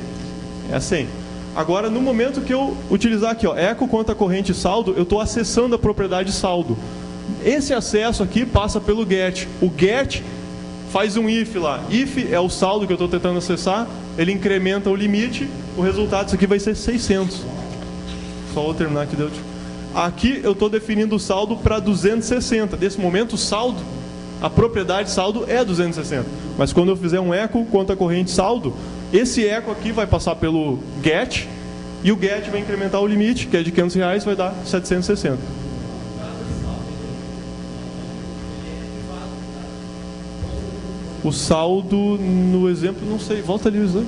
É 100. Agora, no momento que eu utilizar aqui, ó, eco conta corrente saldo, eu estou acessando a propriedade saldo. Esse acesso aqui passa pelo get. O get faz um if lá. If é o saldo que eu estou tentando acessar, ele incrementa o limite, o resultado disso aqui vai ser 600. Só vou terminar aqui. Aqui eu estou definindo o saldo para 260. Nesse momento o saldo, a propriedade saldo é 260. Mas quando eu fizer um eco conta corrente saldo, esse eco aqui vai passar pelo get, e o get vai incrementar o limite, que é de R$500, vai dar 760. O saldo, no exemplo, não sei, volta ali o slide.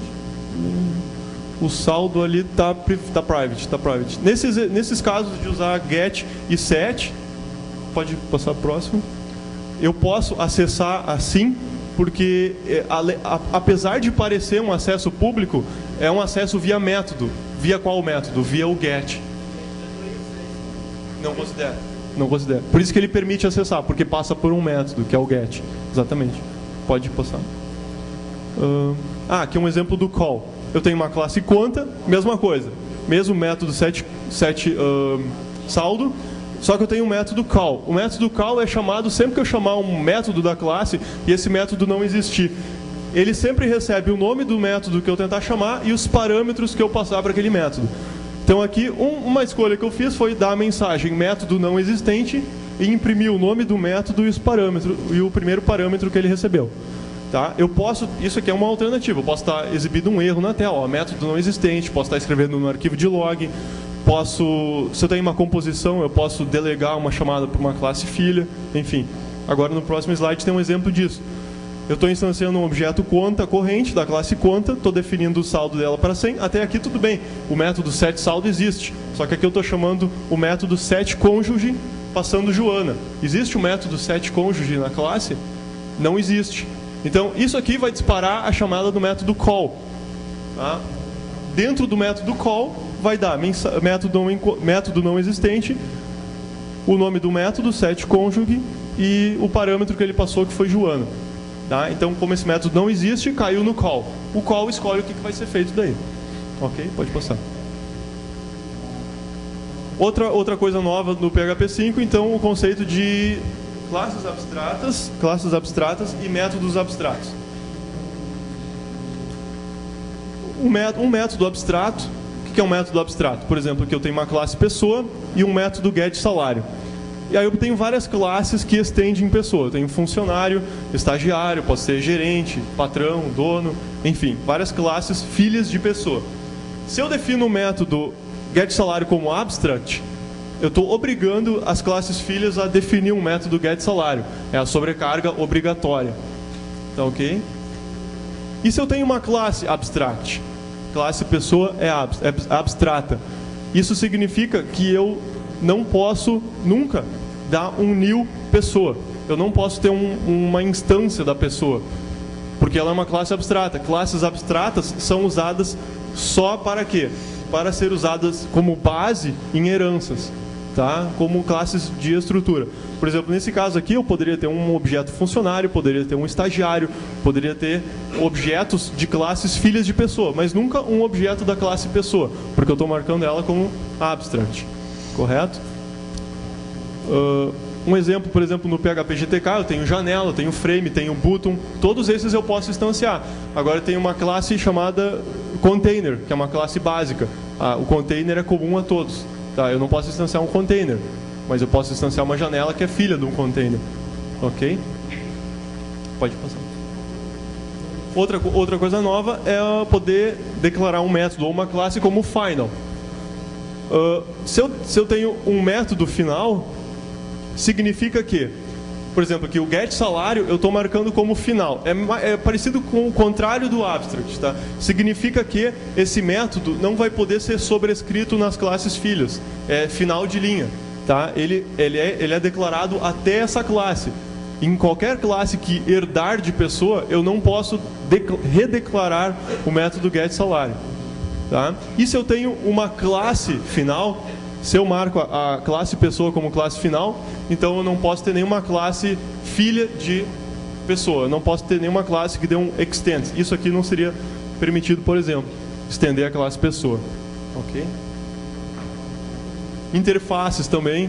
O saldo ali está private. Nesses casos de usar get e set, pode passar próximo, eu posso acessar assim, porque apesar de parecer um acesso público, é um acesso via método. Via qual método? Via o get. Não considera. Por isso que ele permite acessar, porque passa por um método, que é o get. Exatamente. Pode passar. Aqui um exemplo do call. Eu tenho uma classe conta, mesma coisa. Mesmo método set saldo, só que eu tenho um método call. O método call é chamado sempre que eu chamar um método da classe e esse método não existir. Ele sempre recebe o nome do método que eu tentar chamar e os parâmetros que eu passar para aquele método. Então aqui, uma escolha que eu fiz foi dar a mensagem método não existente e imprimir o nome do método e os parâmetros, e o primeiro parâmetro que ele recebeu. Tá? Eu posso, isso aqui é uma alternativa, eu posso estar exibindo um erro na tela, ó, método não existente, posso estar escrevendo no arquivo de log, se eu tenho uma composição, eu posso delegar uma chamada para uma classe filha, enfim. Agora no próximo slide tem um exemplo disso. Eu estou instanciando um objeto conta corrente da classe conta, estou definindo o saldo dela para 100, até aqui tudo bem, o método setSaldo existe, só que aqui eu estou chamando o método setCônjuge passando Joana. Existe o método setCônjuge na classe? Não existe. Então, isso aqui vai disparar a chamada do método call. Tá? Dentro do método call, vai dar método não existente, o nome do método, setCônjuge, e o parâmetro que ele passou, que foi Joana. Tá? Então, como esse método não existe, caiu no call. O call escolhe o que vai ser feito daí. Ok? Pode passar. Outra coisa nova no PHP 5, então, o conceito de classes abstratas e métodos abstratos. Um método abstrato, o que é um método abstrato? Por exemplo, aqui eu tenho uma classe pessoa e um método getSalário. E aí eu tenho várias classes que estendem pessoa. Eu tenho funcionário, estagiário, pode ser gerente, patrão, dono, enfim, várias classes filhas de pessoa. Se eu defino o método getSalário como abstract, eu estou obrigando as classes filhas a definir um método getSalário. É a sobrecarga obrigatória. Tá ok? E se eu tenho uma classe abstract? Classe pessoa é abstrata. Isso significa que eu não posso nunca dar um new pessoa. Eu não posso ter uma instância da pessoa, porque ela é uma classe abstrata. Classes abstratas são usadas só para quê? Para ser usadas como base em heranças. Tá? Como classes de estrutura. Por exemplo, nesse caso aqui, eu poderia ter um objeto funcionário, poderia ter um estagiário, poderia ter objetos de classes filhas de pessoa, mas nunca um objeto da classe pessoa, porque eu estou marcando ela como abstract. Correto? Um exemplo, por exemplo, no PHP GTK, eu tenho janela, eu tenho frame, tenho button, todos esses eu posso instanciar. Agora eu tenho uma classe chamada container, que é uma classe básica. O container é comum a todos. Tá, eu não posso instanciar um container, mas eu posso instanciar uma janela que é filha de um container. Ok? Pode passar. Outra coisa nova é poder declarar um método ou uma classe como final. Se eu tenho um método final, significa que, por exemplo, aqui o getSalário eu estou marcando como final. É parecido com o contrário do abstract. Tá? Significa que esse método não vai poder ser sobrescrito nas classes filhas. É final de linha. Tá? Ele é declarado até essa classe. em qualquer classe que herdar de pessoa, eu não posso redeclarar o método getSalário. Tá? E se eu tenho uma classe final, se eu marco a classe pessoa como classe final, então eu não posso ter nenhuma classe filha de pessoa. Eu não posso ter nenhuma classe que dê um extend. Isso aqui não seria permitido, por exemplo, estender a classe pessoa. Ok? Interfaces também.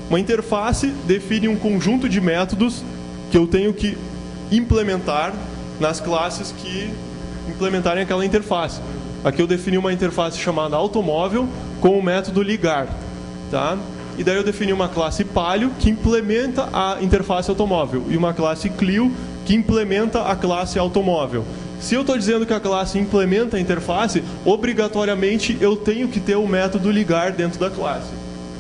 Uma interface define um conjunto de métodos que eu tenho que implementar nas classes que implementarem aquela interface. Aqui eu defini uma interface chamada automóvel com o método ligar. Tá? E daí eu defini uma classe Palio que implementa a interface automóvel e uma classe Clio que implementa a classe automóvel. Se eu estou dizendo que a classe implementa a interface, obrigatoriamente eu tenho que ter o método ligar dentro da classe.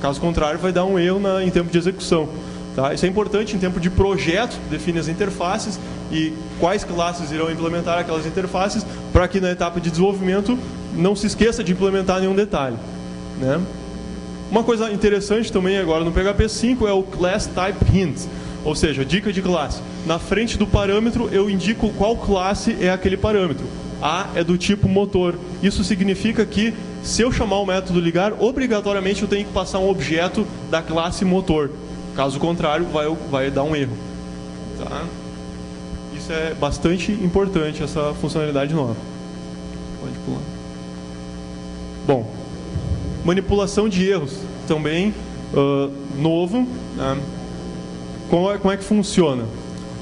Caso contrário, vai dar um erro em tempo de execução. Tá? Isso é importante em tempo de projeto, define as interfaces e quais classes irão implementar aquelas interfaces, para que na etapa de desenvolvimento não se esqueça de implementar nenhum detalhe. Né? Uma coisa interessante também agora no PHP 5 é o Class Type Hint, ou seja, dica de classe. Na frente do parâmetro eu indico qual classe é aquele parâmetro. A é do tipo motor. Isso significa que se eu chamar o método ligar, obrigatoriamente eu tenho que passar um objeto da classe motor. Caso contrário, vai dar um erro. Tá? Isso é bastante importante, essa funcionalidade nova. Pode pular. Bom, manipulação de erros também novo. Né? Como é que funciona?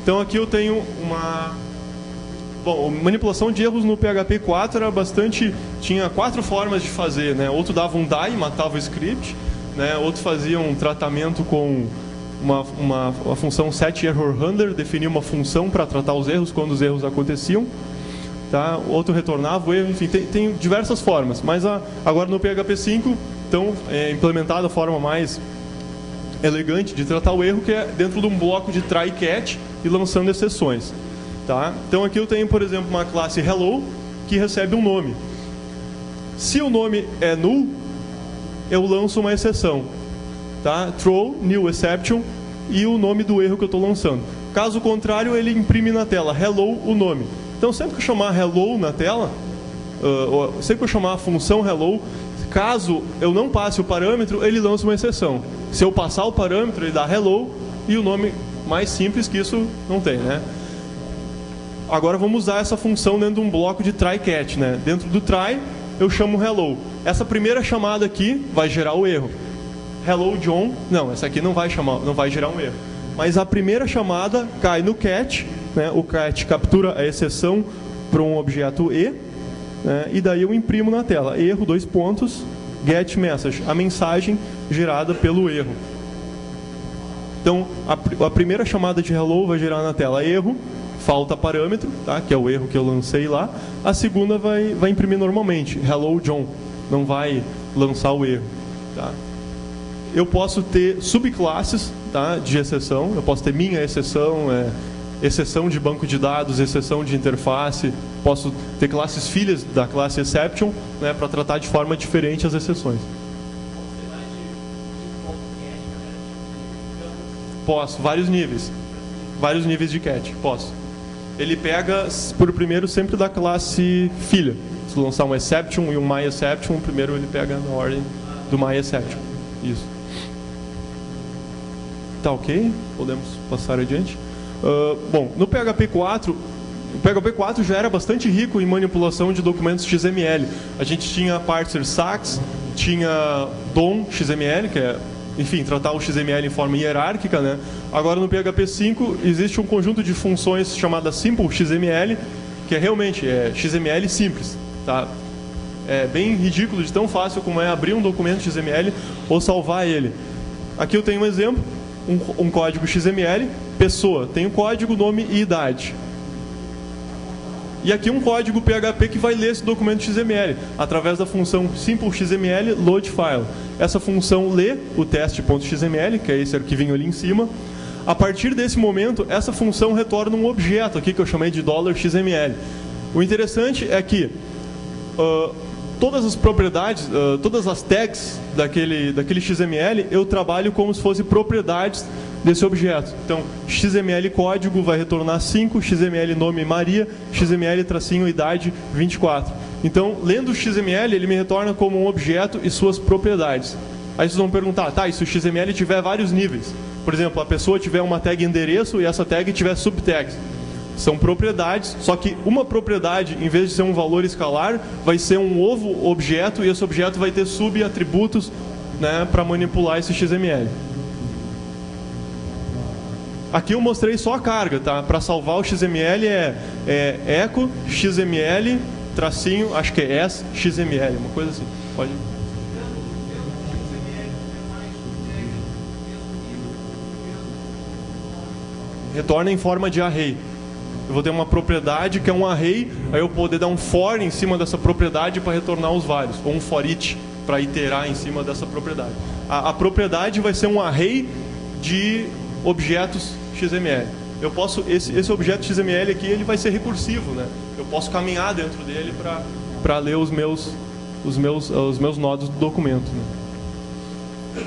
Então aqui eu tenho uma... Bom, manipulação de erros no PHP 4 era bastante... Tinha 4 formas de fazer, né? Outro dava um die, matava o script, né? Outro fazia um tratamento com uma função setErrorHandler, definia uma função para tratar os erros quando os erros aconteciam. Tá? Outro retornava o erro, enfim, tem diversas formas. Mas agora no PHP 5, então, é implementada a forma mais elegante de tratar o erro, que é dentro de um bloco de try-catch e lançando exceções. Tá? Então aqui eu tenho, por exemplo, uma classe hello que recebe um nome. Se o nome é null, eu lanço uma exceção. Tá? Throw, new exception e o nome do erro que eu estou lançando. Caso contrário, ele imprime na tela hello o nome. Então sempre que eu chamar hello na tela, sempre que eu chamar a função hello, caso eu não passe o parâmetro, ele lança uma exceção. Se eu passar o parâmetro, ele dá hello e o nome mais simples que isso não tem, né? Agora vamos usar essa função dentro de um bloco de try-catch, né? Dentro do try, eu chamo hello. Essa primeira chamada aqui vai gerar o erro. Hello John, não, essa aqui não vai gerar um erro. Mas a primeira chamada cai no catch, né? O catch captura a exceção para um objeto E, né? E daí eu imprimo na tela, erro, 2 pontos, get message, a mensagem gerada pelo erro. Então, a primeira chamada de hello vai gerar na tela erro, falta parâmetro, tá? Que é o erro que eu lancei lá. A segunda vai imprimir normalmente, hello John, não vai lançar o erro. Tá? Eu posso ter subclasses, tá? De exceção, eu posso ter minha exceção, exceção de banco de dados, exceção de interface, posso ter classes filhas da classe exception, né? Para tratar de forma diferente as exceções. Posso, vários níveis de catch, posso. Ele pega por primeiro sempre da classe filha. Se lançar um exception e um myException, primeiro ele pega na ordem do myException. Isso. Tá ok? Podemos passar adiante. Bom, no PHP 4, o PHP 4 já era bastante rico em manipulação de documentos XML. A gente tinha parser sax, tinha DOM XML, que é, enfim, tratar o XML em forma hierárquica, né? Agora no PHP 5 existe um conjunto de funções chamada Simple XML, que é realmente XML simples, tá? É bem ridículo de tão fácil como é abrir um documento XML ou salvar ele. Aqui eu tenho um exemplo, um código XML, pessoa, tem o código, nome e idade. E aqui um código PHP que vai ler esse documento XML, através da função Simple XML load file. Essa função lê o teste.xml, que é esse arquivinho ali em cima. A partir desse momento, essa função retorna um objeto aqui que eu chamei de $XML. O interessante é que todas as propriedades, todas as tags daquele XML, eu trabalho como se fossem propriedades desse objeto. Então, XML código vai retornar 5, XML nome Maria, XML tracinho idade 24. Então, lendo o XML, ele me retorna como um objeto e suas propriedades. Aí vocês vão perguntar, tá, e se o XML tiver vários níveis? Por exemplo, a pessoa tiver uma tag endereço e essa tag tiver subtags. São propriedades, só que uma propriedade, em vez de ser um valor escalar, vai ser um ovo objeto e esse objeto vai ter subatributos, né, para manipular esse XML. Aqui eu mostrei só a carga, tá? Para salvar o XML é echo XML tracinho, acho que é S XML, uma coisa assim. Pode. Retorna em forma de array. Eu vou ter uma propriedade que é um array, aí eu vou poder dar um for em cima dessa propriedade para retornar os vários, ou um for each para iterar em cima dessa propriedade. A propriedade vai ser um array de objetos XML. Eu posso, esse objeto XML aqui, ele vai ser recursivo, né? Eu posso caminhar dentro dele para ler os meus nodos do documento, né?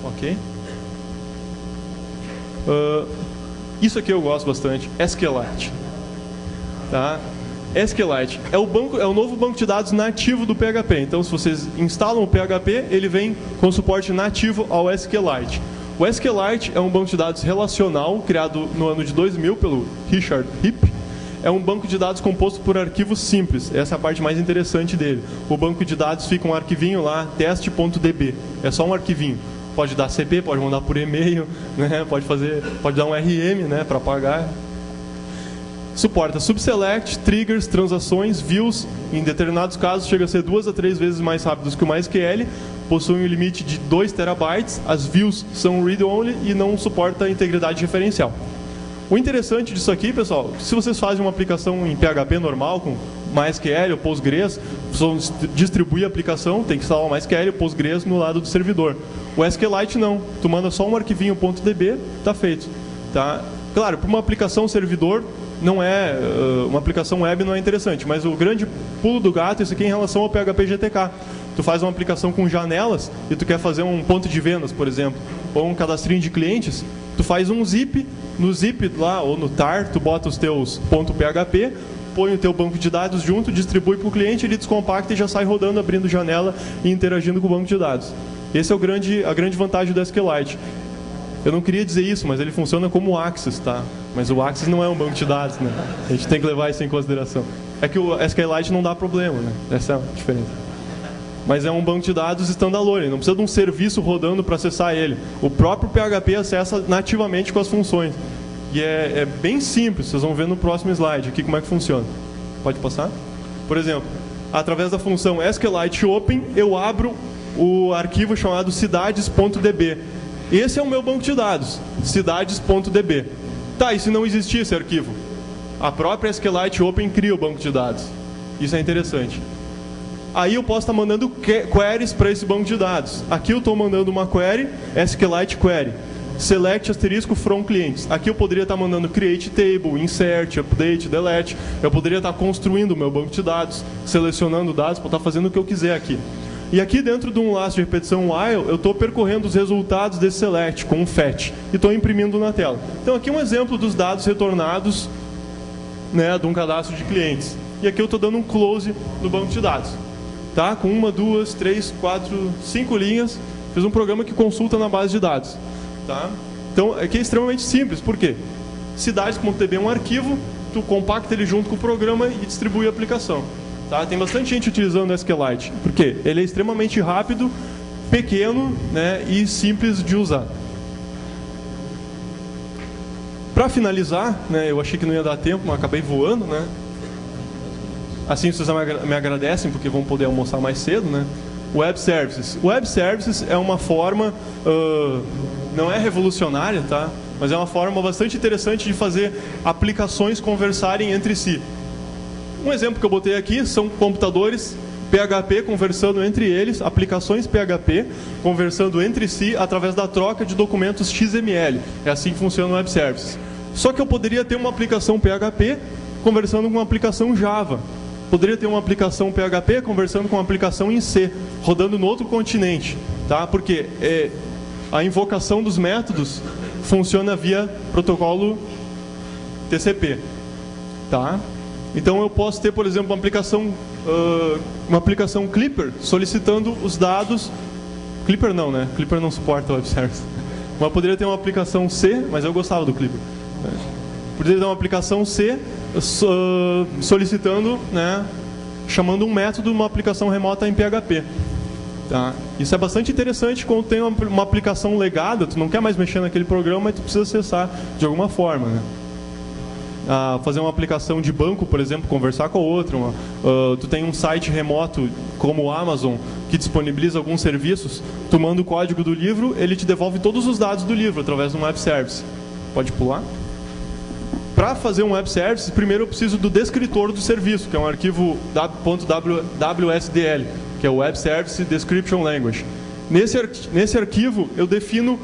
Ok? Isso aqui eu gosto bastante, SQLite. Tá? SQLite é o novo banco de dados nativo do PHP. Então, se vocês instalam o PHP, ele vem com suporte nativo ao SQLite. O SQLite é um banco de dados relacional criado no ano de 2000 pelo Richard Heap. É um banco de dados composto por arquivos simples. Essa é a parte mais interessante dele. O banco de dados fica um arquivinho lá, test.db. É só um arquivinho. Pode dar CP, pode mandar por e-mail, né? Pode dar um RM, né, para pagar. Suporta subselect, triggers, transações, views. Em determinados casos chega a ser 2 a 3 vezes mais rápidos que o MySQL. Possui um limite de 2 terabytes. As views são read-only e não suporta a integridade referencial. O interessante disso aqui, pessoal, se vocês fazem uma aplicação em PHP normal, com MySQL ou Postgres, vão distribuir a aplicação, tem que instalar o MySQL ou Postgres no lado do servidor. O SQLite não, tu manda só um arquivinho .db, tá feito. Tá? Claro, para uma aplicação servidor, não é, uma aplicação web não é interessante, mas o grande pulo do gato é isso aqui em relação ao PHP GTK. Tu faz uma aplicação com janelas e tu quer fazer um ponto de vendas, por exemplo, ou um cadastrinho de clientes, tu faz um zip, no zip lá, ou no tar, tu bota os teus .php, põe o teu banco de dados junto, distribui para o cliente, ele descompacta e já sai rodando, abrindo janela e interagindo com o banco de dados. Esse é a grande vantagem do SQLite. Eu não queria dizer isso, mas ele funciona como o Access, tá? Mas o Access não é um banco de dados, né? A gente tem que levar isso em consideração. É que o SQLite não dá problema, né? Essa é a diferença. Mas é um banco de dados standalone, não precisa de um serviço rodando para acessar ele. O próprio PHP acessa nativamente com as funções. E é bem simples, vocês vão ver no próximo slide aqui como é que funciona. Pode passar? Por exemplo, através da função SQLite Open, eu abro o arquivo chamado cidades.db. Esse é o meu banco de dados, cidades.db. Tá, e se não existir esse arquivo? A própria SQLite Open cria o banco de dados. Isso é interessante. Aí eu posso estar mandando queries para esse banco de dados. Aqui eu estou mandando uma query, SQLite query, select asterisco from clients. Aqui eu poderia estar mandando create table, insert, update, delete. Eu poderia estar construindo o meu banco de dados, selecionando dados para estar fazendo o que eu quiser aqui. E aqui dentro de um laço de repetição while, eu estou percorrendo os resultados desse select com um fetch e estou imprimindo na tela. Então aqui um exemplo dos dados retornados, né, de um cadastro de clientes. E aqui eu estou dando um close no banco de dados. Tá? Com 1, 2, 3, 4, 5 linhas, fiz um programa que consulta na base de dados. Tá? Então aqui é extremamente simples, por quê? Cidades.db é um arquivo, tu compacta ele junto com o programa e distribui a aplicação. Tá? Tem bastante gente utilizando o SQLite, porque ele é extremamente rápido, pequeno, né, e simples de usar. Para finalizar, né, eu achei que não ia dar tempo, mas acabei voando, né? Assim vocês me agradecem, porque vão poder almoçar mais cedo, né? Web Services. Web Services é uma forma, não é revolucionária, tá? Mas é uma forma bastante interessante de fazer aplicações conversarem entre si. Um exemplo que eu botei aqui são computadores PHP conversando entre eles, aplicações PHP conversando entre si através da troca de documentos XML. É assim que funciona o Web Services. Só que eu poderia ter uma aplicação PHP conversando com uma aplicação Java. Poderia ter uma aplicação PHP conversando com uma aplicação em C, rodando no outro continente. Tá? Porque a invocação dos métodos funciona via protocolo TCP. Tá? Então eu posso ter, por exemplo, uma aplicação Clipper solicitando os dados. Clipper não, né? Clipper não suporta web service. Mas poderia ter uma aplicação C, mas eu gostava do Clipper. Poderia ter uma aplicação C solicitando, né, chamando um método, uma aplicação remota em PHP. Tá? Isso é bastante interessante quando tem uma aplicação legada, tu não quer mais mexer naquele programa, mas tu precisa acessar de alguma forma, né? Fazer uma aplicação de banco, por exemplo, conversar com a outra. Tu tem um site remoto como o Amazon que disponibiliza alguns serviços, tu manda o código do livro, ele te devolve todos os dados do livro através de um web service. Pode pular? Para fazer um web service, primeiro eu preciso do descritor do serviço, que é um arquivo .wsdl, que é o Web Service Description Language. Nesse arquivo eu defino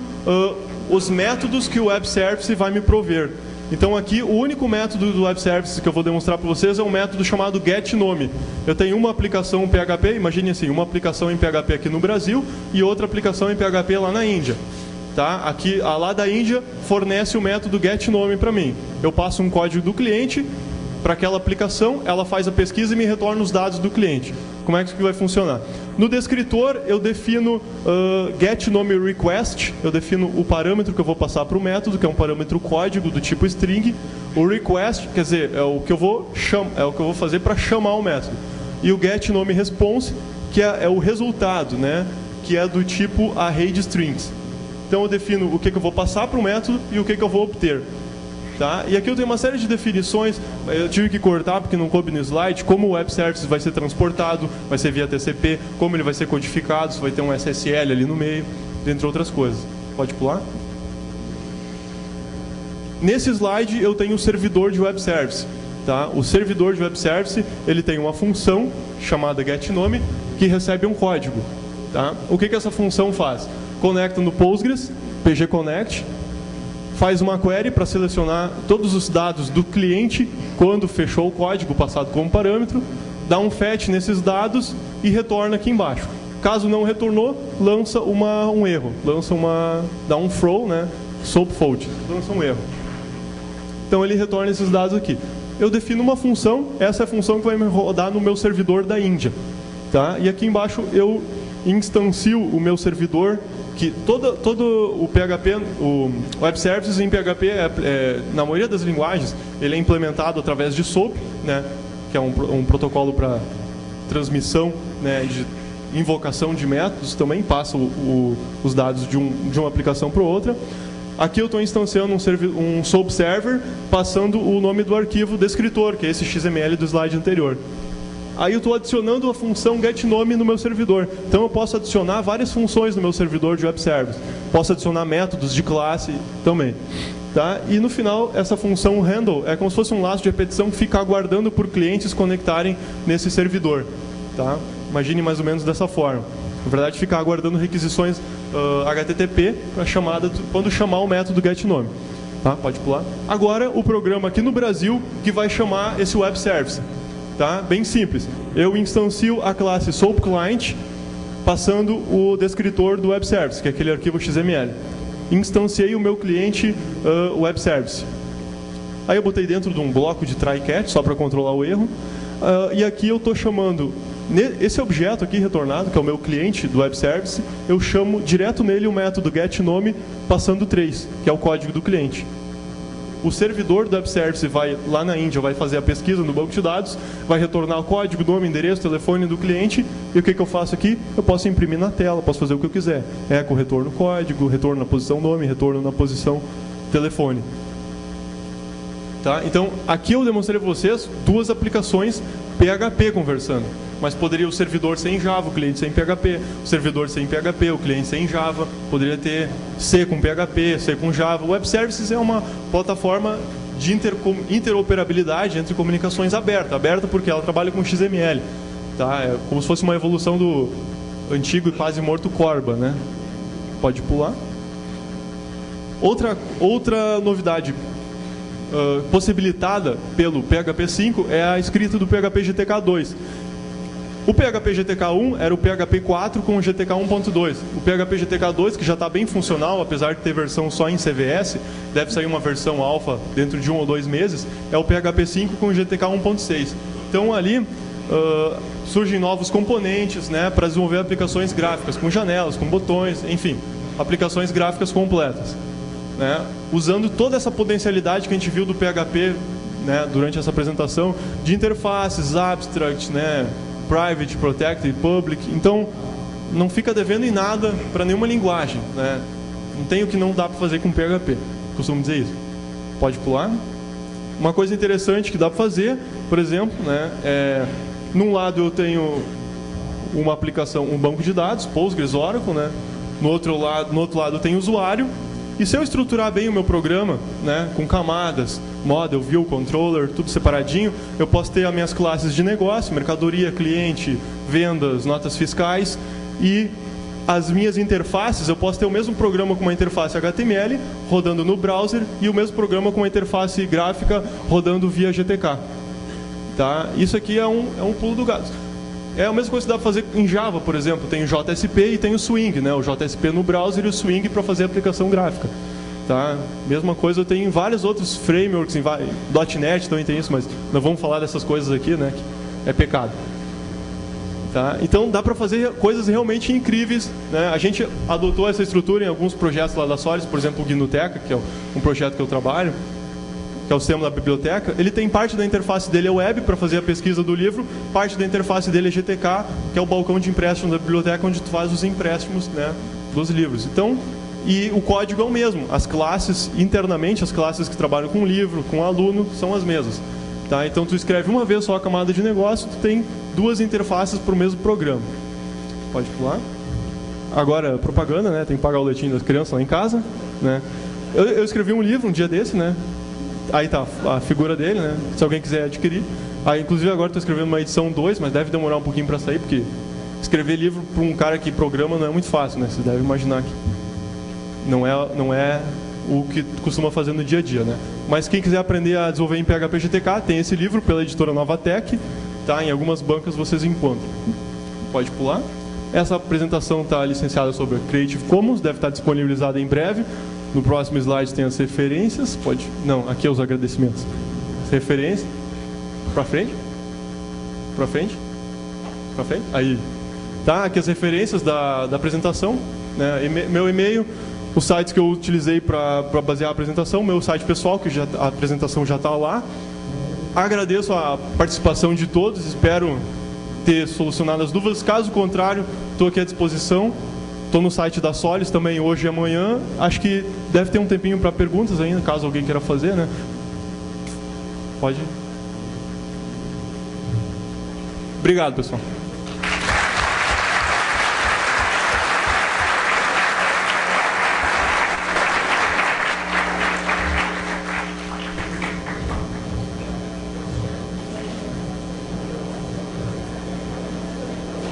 os métodos que o web service vai me prover. Então aqui o único método do web service que eu vou demonstrar para vocês é um método chamado getNome. Eu tenho uma aplicação em PHP, imagine assim, uma aplicação em PHP aqui no Brasil e outra aplicação em PHP lá na Índia. Tá? Aqui, a lá da Índia fornece o método getNome para mim. Eu passo um código do cliente para aquela aplicação, ela faz a pesquisa e me retorna os dados do cliente. Como é que isso vai funcionar? No descritor, eu defino getNomeRequest, eu defino o parâmetro que eu vou passar para o método, que é um parâmetro código do tipo string. O request, quer dizer, é o que eu vou fazer para chamar o método. E o getNomeResponse, que é o resultado, né? Que é do tipo array de strings. Então eu defino o que eu vou passar para o método e o que eu vou obter. Tá? E aqui eu tenho uma série de definições, eu tive que cortar porque não coube no slide, como o web service vai ser transportado, vai ser via TCP, como ele vai ser codificado, se vai ter um SSL ali no meio, dentre outras coisas. Pode pular? Nesse slide eu tenho o servidor de web service. Tá? O servidor de web service, ele tem uma função chamada getNome que recebe um código. Tá? O que essa função faz? Conecta no Postgres, pgconnect, faz uma query para selecionar todos os dados do cliente quando fechou o código passado como parâmetro, dá um fetch nesses dados e retorna aqui embaixo. Caso não retornou, lança um erro, dá um throw, né? SOAP fault, lança um erro. Então ele retorna esses dados aqui. Eu defino uma função, essa é a função que vai me rodar no meu servidor da Índia. Tá? E aqui embaixo eu instancio o meu servidor, que todo o PHP, o Web Services em PHP, na maioria das linguagens, ele é implementado através de SOAP, né, que é um protocolo para transmissão, né, de invocação de métodos, também passa os dados de uma aplicação para outra. Aqui eu estou instanciando um SOAP server, passando o nome do arquivo descritor, que é esse XML do slide anterior. Aí eu estou adicionando a função getNome no meu servidor. Então eu posso adicionar várias funções no meu servidor de web service. Posso adicionar métodos de classe também. Tá? E no final, essa função handle é como se fosse um laço de repetição que fica aguardando por clientes conectarem nesse servidor. Tá? Imagine mais ou menos dessa forma. Na verdade, fica aguardando requisições HTTP para chamada quando chamar o método getNome. Tá? Pode pular. Agora, o programa aqui no Brasil que vai chamar esse web service. Tá? Bem simples. Eu instancio a classe SOAPClient passando o descritor do web service, que é aquele arquivo XML. Instanciei o meu cliente web service. Aí eu botei dentro de um bloco de try-catch, só para controlar o erro. E aqui eu estou chamando esse objeto aqui retornado, que é o meu cliente do web service, eu chamo direto nele o método getNome passando 3, que é o código do cliente. O servidor do web service vai lá na Índia, vai fazer a pesquisa no banco de dados, vai retornar o código, nome, endereço, telefone do cliente. E o que eu faço aqui? Eu posso imprimir na tela, posso fazer o que eu quiser. Eco, retorno código, retorno na posição nome, retorno na posição telefone. Tá? Então, aqui eu demonstrei para vocês duas aplicações PHP conversando. Mas poderia o servidor ser em Java, o cliente ser em PHP, o servidor ser em PHP, o cliente ser em Java, poderia ter C com PHP, C com Java. O Web Services é uma plataforma de interoperabilidade entre comunicações aberta porque ela trabalha com XML. Tá? É como se fosse uma evolução do antigo e quase morto Corba. Né? Pode pular. Outra novidade possibilitada pelo PHP 5 é a escrita do PHP GTK 2. O PHP GTK 1 era o PHP 4 com o GTK 1.2. O PHP GTK 2, que já está bem funcional, apesar de ter versão só em CVS, deve sair uma versão alfa dentro de 1 ou 2 meses, é o PHP 5 com o GTK 1.6. Então ali surgem novos componentes, né, para desenvolver aplicações gráficas, com janelas, com botões, enfim, aplicações gráficas completas, né, usando toda essa potencialidade que a gente viu do PHP, né, durante essa apresentação, de interfaces, abstract, né, private, protected, public. Então, não fica devendo em nada para nenhuma linguagem, né? Não tem o que não dá para fazer com PHP. Costumo dizer isso. Pode pular. Uma coisa interessante que dá para fazer, por exemplo, né, num lado eu tenho uma aplicação, um banco de dados, Postgres, Oracle, né? No outro lado eu tenho usuário. E se eu estruturar bem o meu programa, né, com camadas, model, view, controller, tudo separadinho, eu posso ter as minhas classes de negócio, mercadoria, cliente, vendas, notas fiscais, e as minhas interfaces, eu posso ter o mesmo programa com uma interface HTML rodando no browser e o mesmo programa com uma interface gráfica rodando via GTK. Tá? Isso aqui é um pulo do gato. É a mesma coisa que dá para fazer em Java, por exemplo. Tem o JSP e tem o Swing, né? O JSP no browser e o Swing para fazer a aplicação gráfica. Tá? Mesma coisa eu tenho em vários outros frameworks, em .NET também tem isso, mas não vamos falar dessas coisas aqui, né? Que é pecado. Tá? Então dá para fazer coisas realmente incríveis, né? A gente adotou essa estrutura em alguns projetos lá da Solis, por exemplo o Gnuteca, que é um projeto que eu trabalho, que é o sistema da biblioteca. Ele tem parte da interface dele é web para fazer a pesquisa do livro, parte da interface dele é GTK, que é o balcão de empréstimo da biblioteca onde tu faz os empréstimos, né, dos livros. Então, e o código é o mesmo. As classes internamente, as classes que trabalham com o livro, com o aluno, são as mesmas. Tá? Então tu escreve uma vez só a camada de negócio, tu tem duas interfaces para o mesmo programa. Pode pular. Agora, propaganda, né? Tem que pagar o leitinho das crianças lá em casa, né? Eu escrevi um livro um dia desse, né? Aí tá a figura dele, né? Se alguém quiser adquirir. Aí, inclusive, agora estou escrevendo uma edição 2, mas deve demorar um pouquinho para sair, porque escrever livro para um cara que programa não é muito fácil, né? Você deve imaginar que não é o que costuma fazer no dia a dia, né? Mas quem quiser aprender a desenvolver em PHP GTK, tem esse livro pela editora Novatec, tá? Em algumas bancas vocês encontram. Pode pular. Essa apresentação está licenciada sobre Creative Commons, deve estar disponibilizada em breve. No próximo slide tem as referências. Pode. Não, aqui é os agradecimentos. As referências. Para frente. Para frente. Para frente. Aí. Tá, aqui as referências da apresentação. Né? Meu e-mail, os sites que eu utilizei para basear a apresentação, meu site pessoal, que a apresentação já está lá. Agradeço a participação de todos, espero ter solucionado as dúvidas. Caso contrário, estou aqui à disposição. Estou no site da Solis também hoje e amanhã. Acho que deve ter um tempinho para perguntas ainda, caso alguém queira fazer, né? Pode. Obrigado, pessoal.